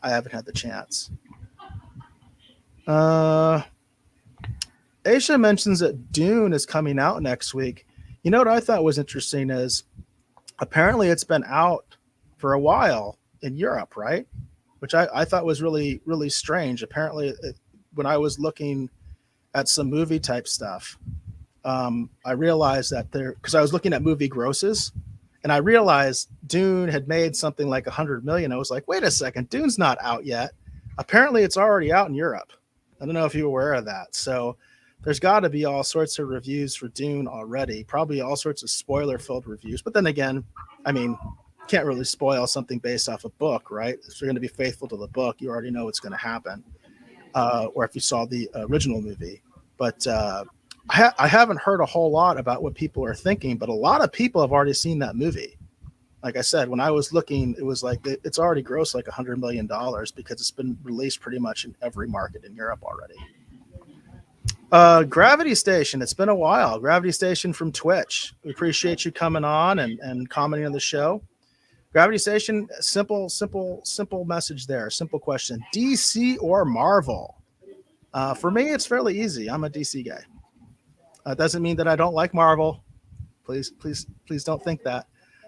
haven't had the chance. Aisha mentions that Dune is coming out next week. You know what I thought was interesting is apparently it's been out for a while in Europe, right? Which I thought was really, really strange. Apparently, when I was looking at some movie type stuff, I realized that because I was looking at movie grosses, and I realized Dune had made something like 100 million. I was like, wait a second, Dune's not out yet. Apparently, it's already out in Europe. I don't know if you're aware of that. So there's got to be all sorts of reviews for Dune already, probably all sorts of spoiler-filled reviews. But then again, I mean, can't really spoil something based off a book, right? If you're going to be faithful to the book, you already know what's going to happen. Or if you saw the original movie. But I haven't heard a whole lot about what people are thinking, but a lot of people have already seen that movie. Like I said, when I was looking, it was like it's already grossed like $100 million because it's been released pretty much in every market in Europe already. Gravity Station, it's been a while. Gravity Station from Twitch. We appreciate you coming on and commenting on the show. Gravity Station, simple message there. Simple question. DC or Marvel? For me, it's fairly easy. I'm a DC guy. Doesn't mean that I don't like Marvel. Please don't think that.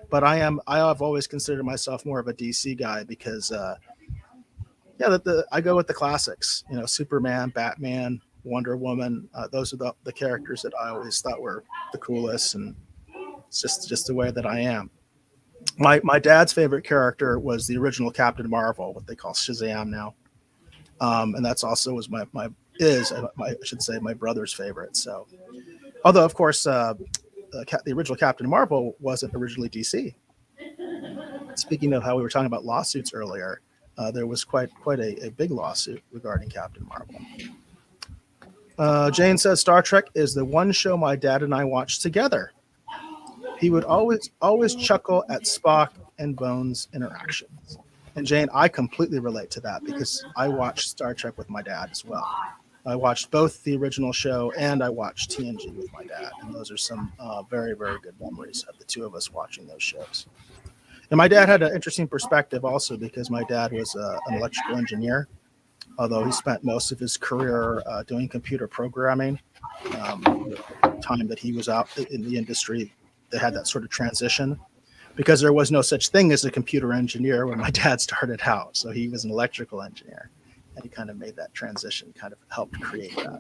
But I have always considered myself more of a DC guy because, I go with the classics. You know, Superman, Batman, Wonder Woman. Those are the characters that I always thought were the coolest, and it's just the way that I am. My dad's favorite character was the original Captain Marvel, what they call Shazam now, and that's also was my I should say my brother's favorite. So, although of course the original Captain Marvel wasn't originally DC. Speaking of how we were talking about lawsuits earlier, there was quite a big lawsuit regarding Captain Marvel. Jane says Star Trek is the one show my dad and I watched together. He would always chuckle at Spock and Bones' interactions. And Jane, I completely relate to that because I watched Star Trek with my dad as well. I watched both the original show and I watched TNG with my dad. And those are some very, very good memories of the two of us watching those shows. And my dad had an interesting perspective also because my dad was an electrical engineer, although he spent most of his career doing computer programming. The time that he was out in the industry, they had that sort of transition because there was no such thing as a computer engineer when my dad started out. So he was an electrical engineer, and he kind of made that transition, kind of helped create that.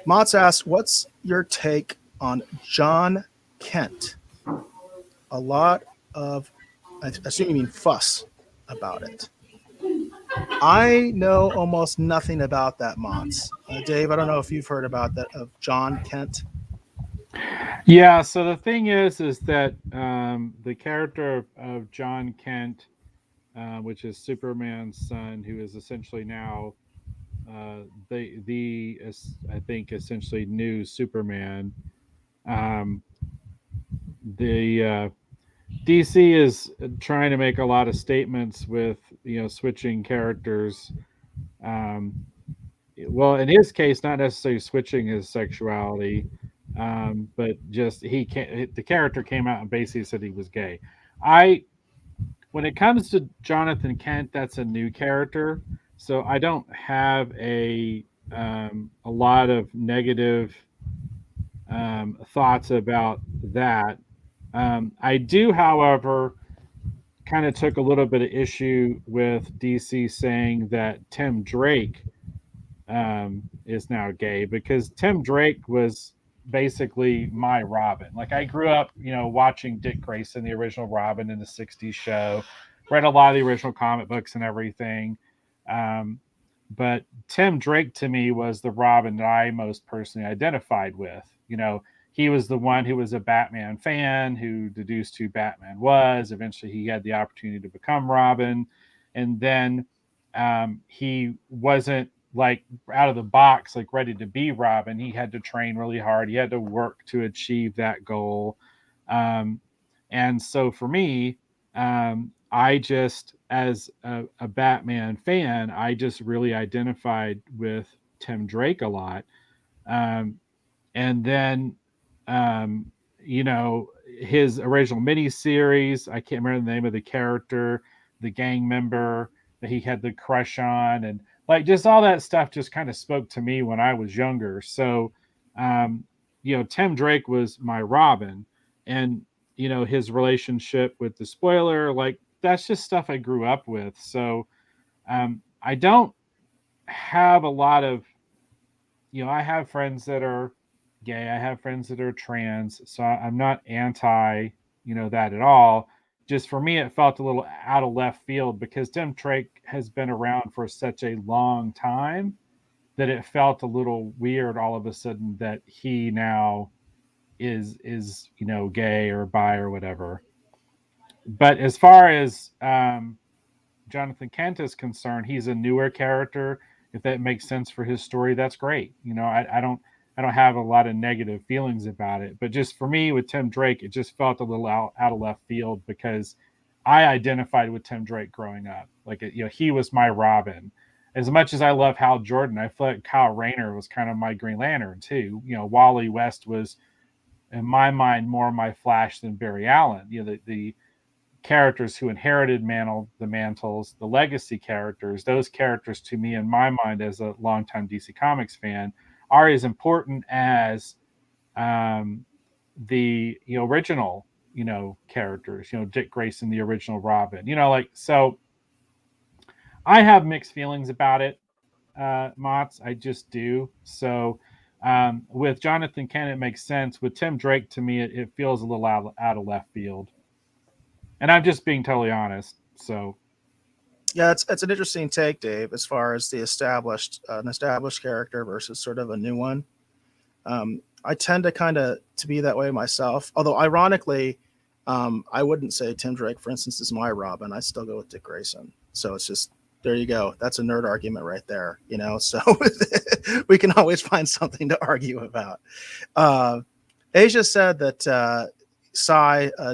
Mott's asks, what's your take on John Kent? A lot of, I assume you mean fuss about it. I know almost nothing about that, Mott's. Dave, I don't know if you've heard about that, of John Kent.
Yeah, so the thing is that the character of John Kent, which is Superman's son, who is essentially now I think essentially new Superman. The DC is trying to make a lot of statements with switching characters. Well, in his case, not necessarily switching his sexuality, but just the character came out and basically said he was gay. When it comes to Jonathan Kent, that's a new character, so I don't have a lot of negative thoughts about that. I do, however, kind of took a little bit of issue with DC saying that Tim Drake is now gay, because Tim Drake was basically my Robin. Like, I grew up, watching Dick Grayson, the original Robin in the 60s show, read a lot of the original comic books and everything. But Tim Drake to me was the Robin that I most personally identified with. He was the one who was a Batman fan, who deduced who Batman was. Eventually, he had the opportunity to become Robin. And then he wasn't like out of the box, like ready to be Robin. He had to train really hard. He had to work to achieve that goal. And so for me, I just, as a Batman fan, I just really identified with Tim Drake a lot. And then, his original miniseries, I can't remember the name of the character, the gang member that he had the crush on, and like just all that stuff just kind of spoke to me when I was younger. So, Tim Drake was my Robin, and his relationship with the spoiler, like that's just stuff I grew up with. So, I don't have a lot of, I have friends that are gay, I have friends that are trans, so I'm not anti, that at all. Just for me, it felt a little out of left field because Tim Drake has been around for such a long time that it felt a little weird all of a sudden that he now is gay or bi or whatever. But as far as Jonathan Kent is concerned, he's a newer character. if that makes sense for his story, that's great. I don't have a lot of negative feelings about it. But just for me with Tim Drake, it just felt a little out of left field because I identified with Tim Drake growing up. Like, he was my Robin. As much as I love Hal Jordan, I feel like Kyle Rayner was kind of my Green Lantern too. Wally West was, in my mind, more my Flash than Barry Allen. The characters who inherited the mantles, the legacy characters, those characters to me, in my mind, as a longtime DC Comics fan, are as important as the original characters. Dick Grayson, the original Robin. So I have mixed feelings about it, Mott's. I just do. So with Jonathan Kent, it makes sense. With Tim Drake, to me, it feels a little out of left field. And I'm just being totally honest. So
Yeah, it's an interesting take, Dave, as far as an established character versus sort of a new one. I tend to to be that way myself. Although ironically, I wouldn't say Tim Drake, for instance, is my Robin. I still go with Dick Grayson. So it's just, there you go. That's a nerd argument right there. So we can always find something to argue about. Asia said that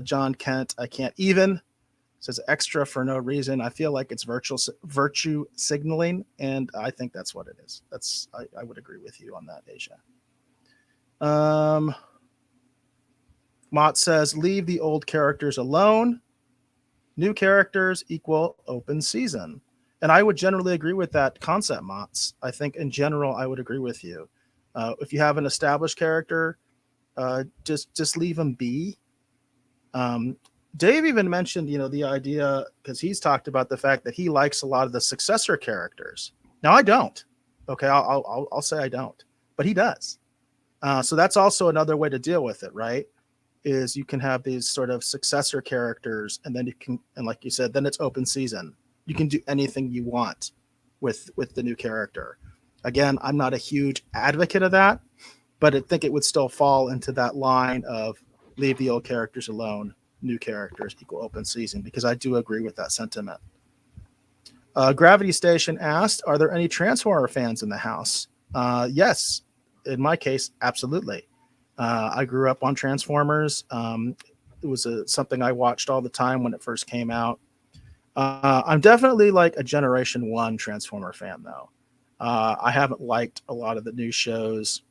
John Kent, I can't even. Says extra for no reason. I feel like it's virtue signaling, and I think that's what it is. I would agree with you on that, Asia. Mott says, leave the old characters alone. New characters equal open season. And I would generally agree with that concept, Motts. I think in general, I would agree with you. If you have an established character, just leave them be. Dave even mentioned, the idea, because he's talked about the fact that he likes a lot of the successor characters. Now, I don't. Okay, I'll say I don't, but he does. So that's also another way to deal with it, right? Is you can have these sort of successor characters, and then and like you said, then it's open season. You can do anything you want with the new character. Again, I'm not a huge advocate of that, but I think it would still fall into that line of leave the old characters alone. New characters equal open season, because I do agree with that sentiment. Gravity Station asked, are there any Transformer fans in the house? Yes, in my case, absolutely. I grew up on Transformers. It was something I watched all the time when it first came out. I'm definitely like a Generation 1 Transformer fan, though. I haven't liked a lot of the new shows.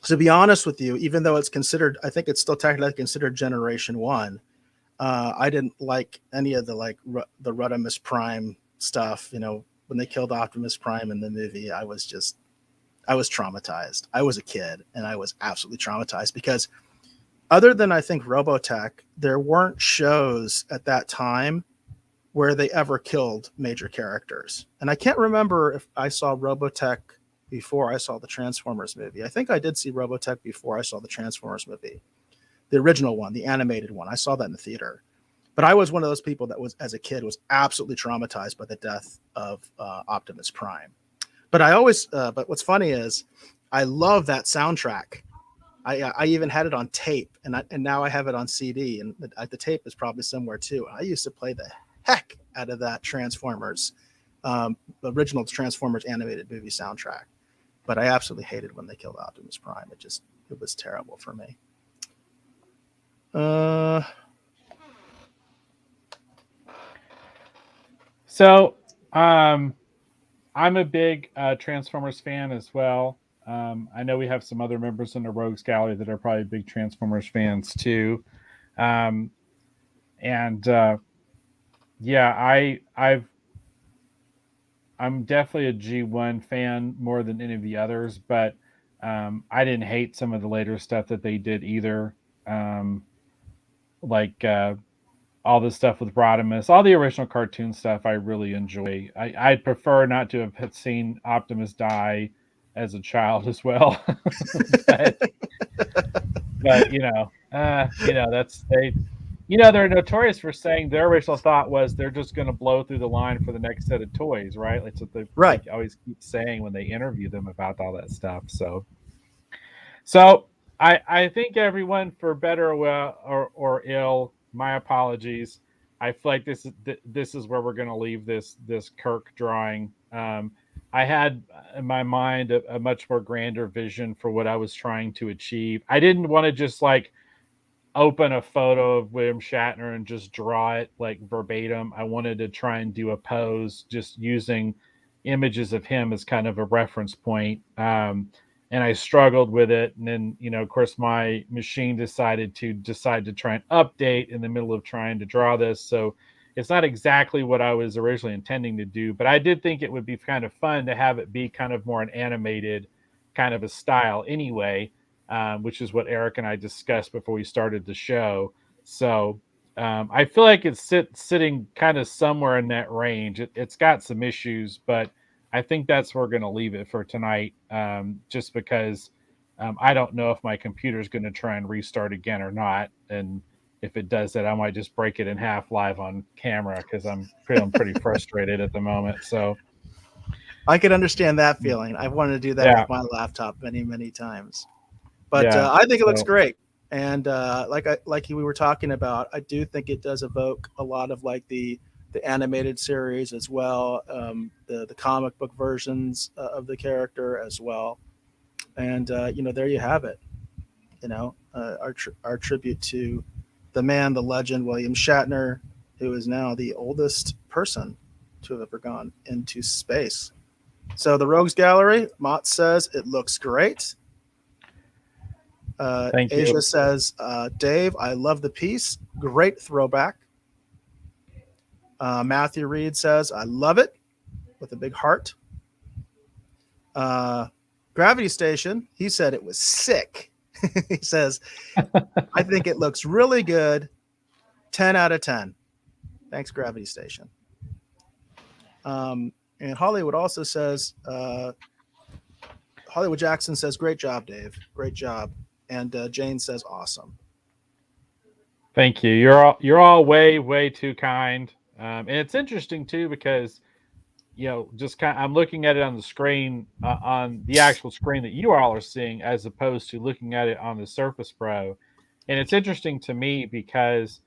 To be honest with you, even though it's considered, I think it's still technically considered Generation 1, I didn't like any of the Rodimus Prime stuff. When they killed Optimus Prime in the movie, I was traumatized. I was a kid, and I was absolutely traumatized because other than, I think, Robotech, there weren't shows at that time where they ever killed major characters. And I can't remember if I saw Robotech before I saw the Transformers movie. I think I did see Robotech before I saw the Transformers movie. The original one, the animated one. I saw that in the theater. But I was one of those people that was, as a kid, was absolutely traumatized by the death of Optimus Prime. But but what's funny is I love that soundtrack. I even had it on tape, and now I have it on CD, and the tape is probably somewhere too. I used to play the heck out of that Transformers, original Transformers animated movie soundtrack. But I absolutely hated when they killed Optimus Prime. It was terrible for me.
So, I'm a big Transformers fan as well. I know we have some other members in the Rogues Gallery that are probably big Transformers fans too. Yeah, I'm definitely a G1 fan more than any of the others, but I didn't hate some of the later stuff that they did either. Like all the stuff with Rodimus, all the original cartoon stuff I really enjoy. I'd prefer not to have seen Optimus die as a child as well. but that's they're notorious for saying their original thought was they're just going to blow through the line for the next set of toys, right? That's what they
Right.
always keep saying when they interview them about all that stuff. So I think everyone, for better or ill, my apologies. I feel like this is where we're going to leave this Kirk drawing. I had in my mind a much more grander vision for what I was trying to achieve. I didn't want to just like open a photo of William Shatner and just draw it like verbatim. I wanted to try and do a pose just using images of him as kind of a reference point. And I struggled with it. And then, of course, my machine decide to try and update in the middle of trying to draw this. So it's not exactly what I was originally intending to do, but I did think it would be kind of fun to have it be kind of more an animated kind of a style anyway, which is what Eric and I discussed before we started the show. So I feel like it's sitting kind of somewhere in that range. It's got some issues, but I think that's where we're going to leave it for tonight, just because I don't know if my computer is going to try and restart again or not. And if it does that, I might just break it in half live on camera because I'm feeling pretty frustrated at the moment. So
I could understand that feeling. I've wanted to do that
yeah,
with my laptop many, many times. But
yeah.
I think it looks
So
great. And like we were talking about, I do think it does evoke a lot of like the animated series as well, the comic book versions of the character as well. And there you have it. Our tribute to the man, the legend, William Shatner, who is now the oldest person to have ever gone into space. So the Rogues Gallery, Mott says it looks great.
thank
Asia
you.
says, Dave, I love the piece. Great throwback. Matthew Reed says, I love it with a big heart. Gravity Station, he said it was sick. He says, I think it looks really good. 10 out of 10. Thanks, Gravity Station. And Hollywood also says, Hollywood Jackson says, great job, Dave. Great job. And Jane says, awesome.
Thank you. You're all way too kind. And it's interesting too because just kind of, I'm looking at it on the screen, on the actual screen that you all are seeing, as opposed to looking at it on the Surface Pro. And it's interesting to me because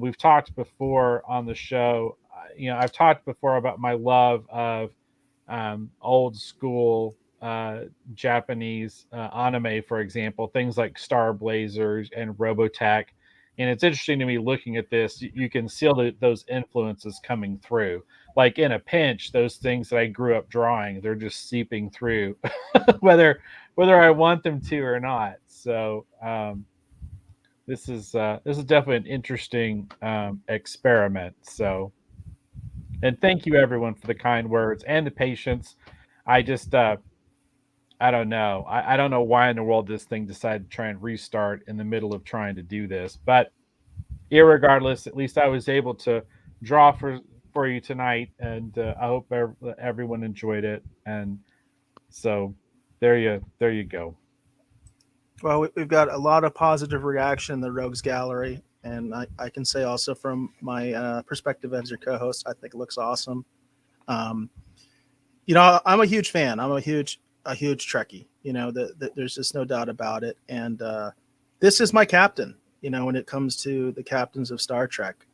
we've talked before on the show. I've talked before about my love of old school Japanese anime, for example, things like Star Blazers and Robotech. And it's interesting to me looking at this, you can see those influences coming through. Like in a pinch, those things that I grew up drawing, they're just seeping through, whether I want them to or not. So this is definitely an interesting experiment. So, and thank you everyone for the kind words and the patience. I just I don't know. I don't know why in the world this thing decided to try and restart in the middle of trying to do this. But irregardless, at least I was able to draw for you tonight, and I hope everyone enjoyed it. And so there you go.
Well, we've got a lot of positive reaction in the Rogues Gallery. And I can say also from my perspective as your co-host, I think it looks awesome. Um, I'm a huge fan. I'm a huge Trekkie. There's just no doubt about it. And this is my captain. When it comes to the captains of Star Trek,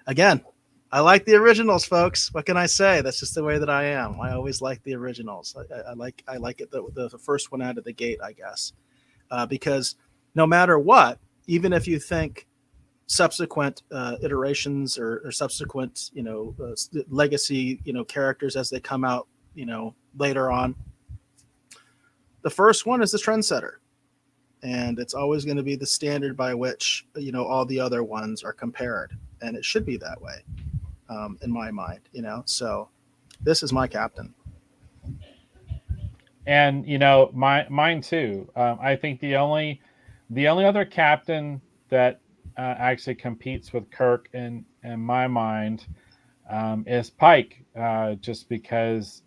again, I like the originals, folks. What can I say? That's just the way that I am. I always like the originals. I like it the first one out of the gate, I guess, because no matter what, even if you think subsequent iterations or subsequent legacy characters as they come out later on, the first one is the trendsetter, and it's always going to be the standard by which all the other ones are compared, and it should be that way, in my mind. So this is my captain.
And mine too. I think the only other captain that actually competes with Kirk in my mind is Pike, just because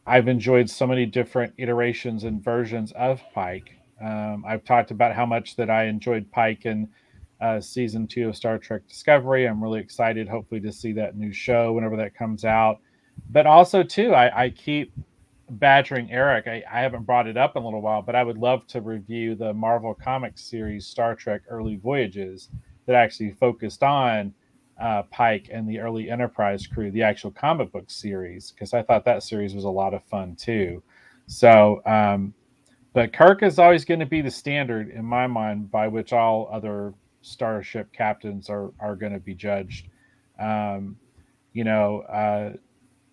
I've enjoyed so many different iterations and versions of Pike. I've talked about how much that I enjoyed Pike in season 2 of Star Trek Discovery. I'm really excited, hopefully, to see that new show whenever that comes out. But also, too, I keep badgering Eric. I haven't brought it up in a little while, but I would love to review the Marvel Comics series Star Trek Early Voyages that actually focused on
Pike and the early Enterprise crew, the actual comic book series, because I thought that series was a lot of fun too. So, but Kirk is always going to be the standard in my mind by which all other starship captains are going to be judged. Um, you know,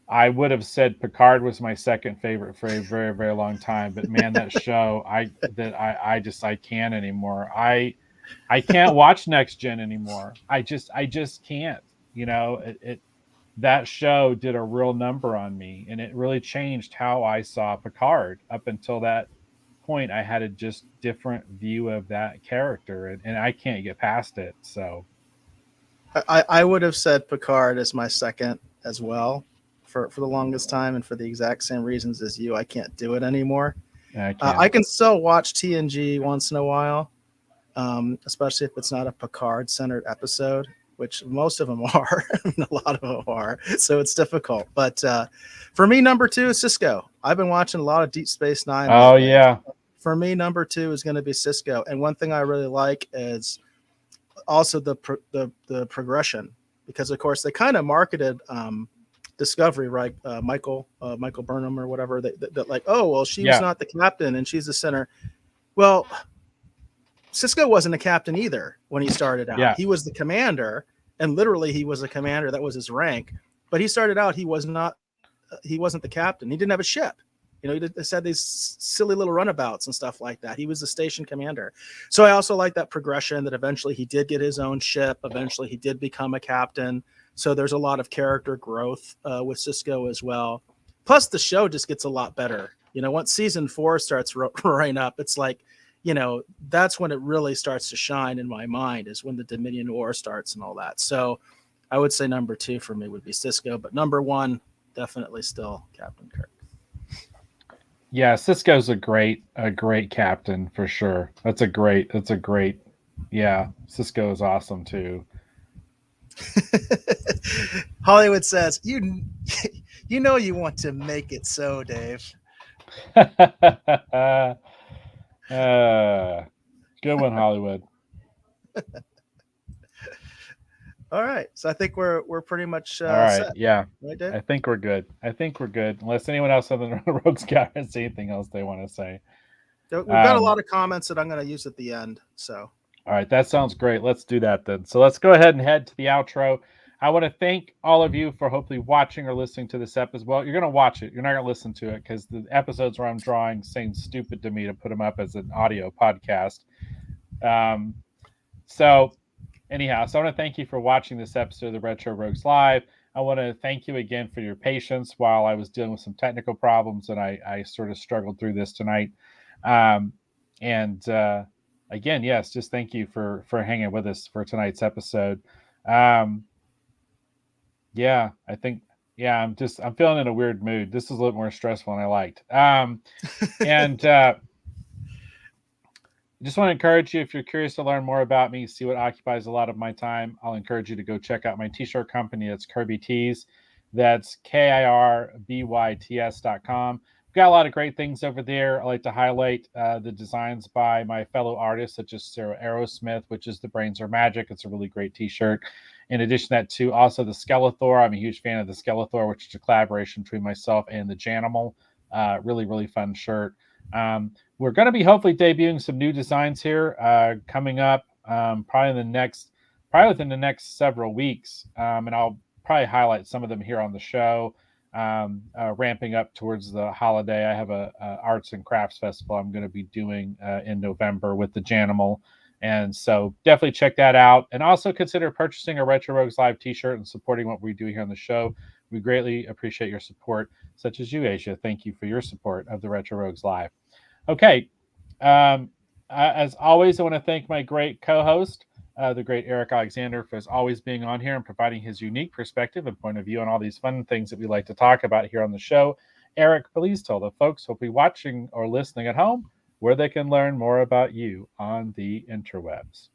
I would have said Picard was my second favorite for a very, very long time, but man, that show I can't anymore. I can't watch Next Gen anymore. I just can't. It that show did a real number on me, and it really changed how I saw Picard. Up until that point, I had a just different view of that character, and I can't get past it. So
I would have said Picard as my second as well for the longest time, and for the exact same reasons as you. I can't do it anymore.
I
I
can't.
can still watch TNG once in a while, especially if it's not a Picard centered episode, which most of them are. A lot of them are. So it's difficult. But for me, number two is Cisco. I've been watching a lot of Deep Space Nine
Oh
lately.
yeah,
For me, number two is going to be Cisco. And one thing I really like is also the progression, because of course they kind of marketed Discovery, right? Michael Burnham or whatever, that like, oh well, she was
yeah,
not the captain and she's the center. Well, Cisco wasn't a captain either when he started out.
yeah,
He was the commander, and literally he was a commander. That was his rank. But he started out, he wasn't the captain. He didn't have a ship. He just had these silly little runabouts and stuff like that. He was the station commander. So I also like that progression, that eventually he did get his own ship. Eventually he did become a captain. So there's a lot of character growth with Cisco as well. Plus the show just gets a lot better. Once season 4 starts roaring up, it's like, that's when it really starts to shine in my mind, is when the Dominion War starts and all that. So I would say number 2 for me would be Cisco, but number 1, definitely still Captain Kirk.
yeah. Cisco's a great captain for sure. That's a great. Yeah, Cisco is awesome too.
Hollywood says, you want to make it so, Dave.
Good one, Hollywood.
All right, so I think we're pretty much
All right,
set,
yeah.
right, Dave?
I think we're good. Unless anyone else on the Rogue Scout has anything else they want to say.
We've got a
Um,
lot of comments that I'm going to use at the end. So
all right, that sounds great. Let's do that then. So let's go ahead and head to the outro. I want to thank all of you for hopefully watching or listening to this episode. Well, you're going to watch it. You're not going to listen to it, because the episodes where I'm drawing seem stupid to me to put them up as an audio podcast. Um, so anyhow, so I want to thank you for watching this episode of the Retro Rogues Live. I want to thank you again for your patience while I was dealing with some technical problems, and I sort of struggled through this tonight. And again, yes, just thank you for hanging with us for tonight's episode. Yeah, I think I'm feeling in a weird mood. This is a little more stressful than I liked. And just want to encourage you, if you're curious to learn more about me, see what occupies a lot of my time, I'll encourage you to go check out my t-shirt company. It's Kirby Tees. That's KIRBYTS.com. Got a lot of great things over there. I like to highlight the designs by my fellow artists, such as Sarah Aerosmith, which is The Brains Are Magic. It's a really great t-shirt. In addition to that, too, also the Skeletor. I'm a huge fan of the Skeletor, which is a collaboration between myself and the Janimal. Really, really fun shirt. We're going to be hopefully debuting some new designs here coming up, probably within the next several weeks, and I'll probably highlight some of them here on the show. Ramping up towards the holiday, I have a arts and crafts festival I'm going to be doing in November with the Janimal, and so definitely check that out. And also consider purchasing a Retro Rogues Live T-shirt and supporting what we do here on the show. We greatly appreciate your support, such as you, Asia. Thank you for your support of the Retro Rogues Live. Okay. As always, I want to thank my great co-host, the great Eric Alexander, for always being on here and providing his unique perspective and point of view on all these fun things that we like to talk about here on the show. Eric, please tell the folks who'll be watching or listening at home where they can learn more about you on the interwebs.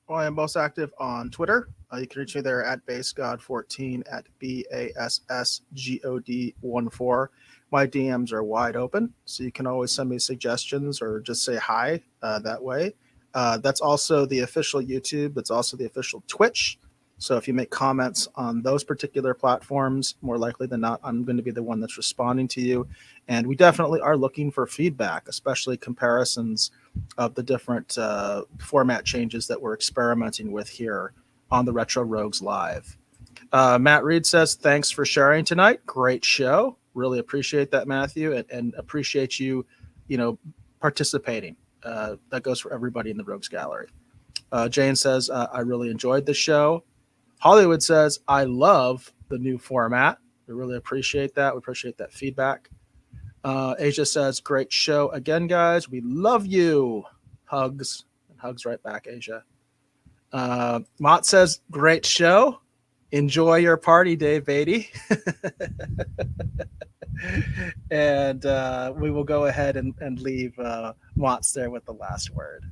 Well, I am most active on Twitter. You can reach me there at BassGod14, at BASSGOD14. My DMs are wide open, so you can always send me suggestions or just say hi that way. That's also the official YouTube. That's also the official Twitch. So if you make comments on those particular platforms, more likely than not, I'm going to be the one that's responding to you. And we definitely are looking for feedback, especially comparisons of the different format changes that we're experimenting with here on the Retro Rogues Live. Matt Reed says, thanks for sharing tonight. Great show. Really appreciate that, Matthew, and appreciate you, participating. That goes for everybody in the Rogues Gallery. Jane says, I really enjoyed the show. Hollywood says, I love the new format. We really appreciate that. We appreciate that feedback. Asia says, great show again, guys. We love you. Hugs. And hugs right back, Asia. Mott says, great show. Enjoy your party, Dave Beatty. And we will go ahead and leave Mott's there with the last word.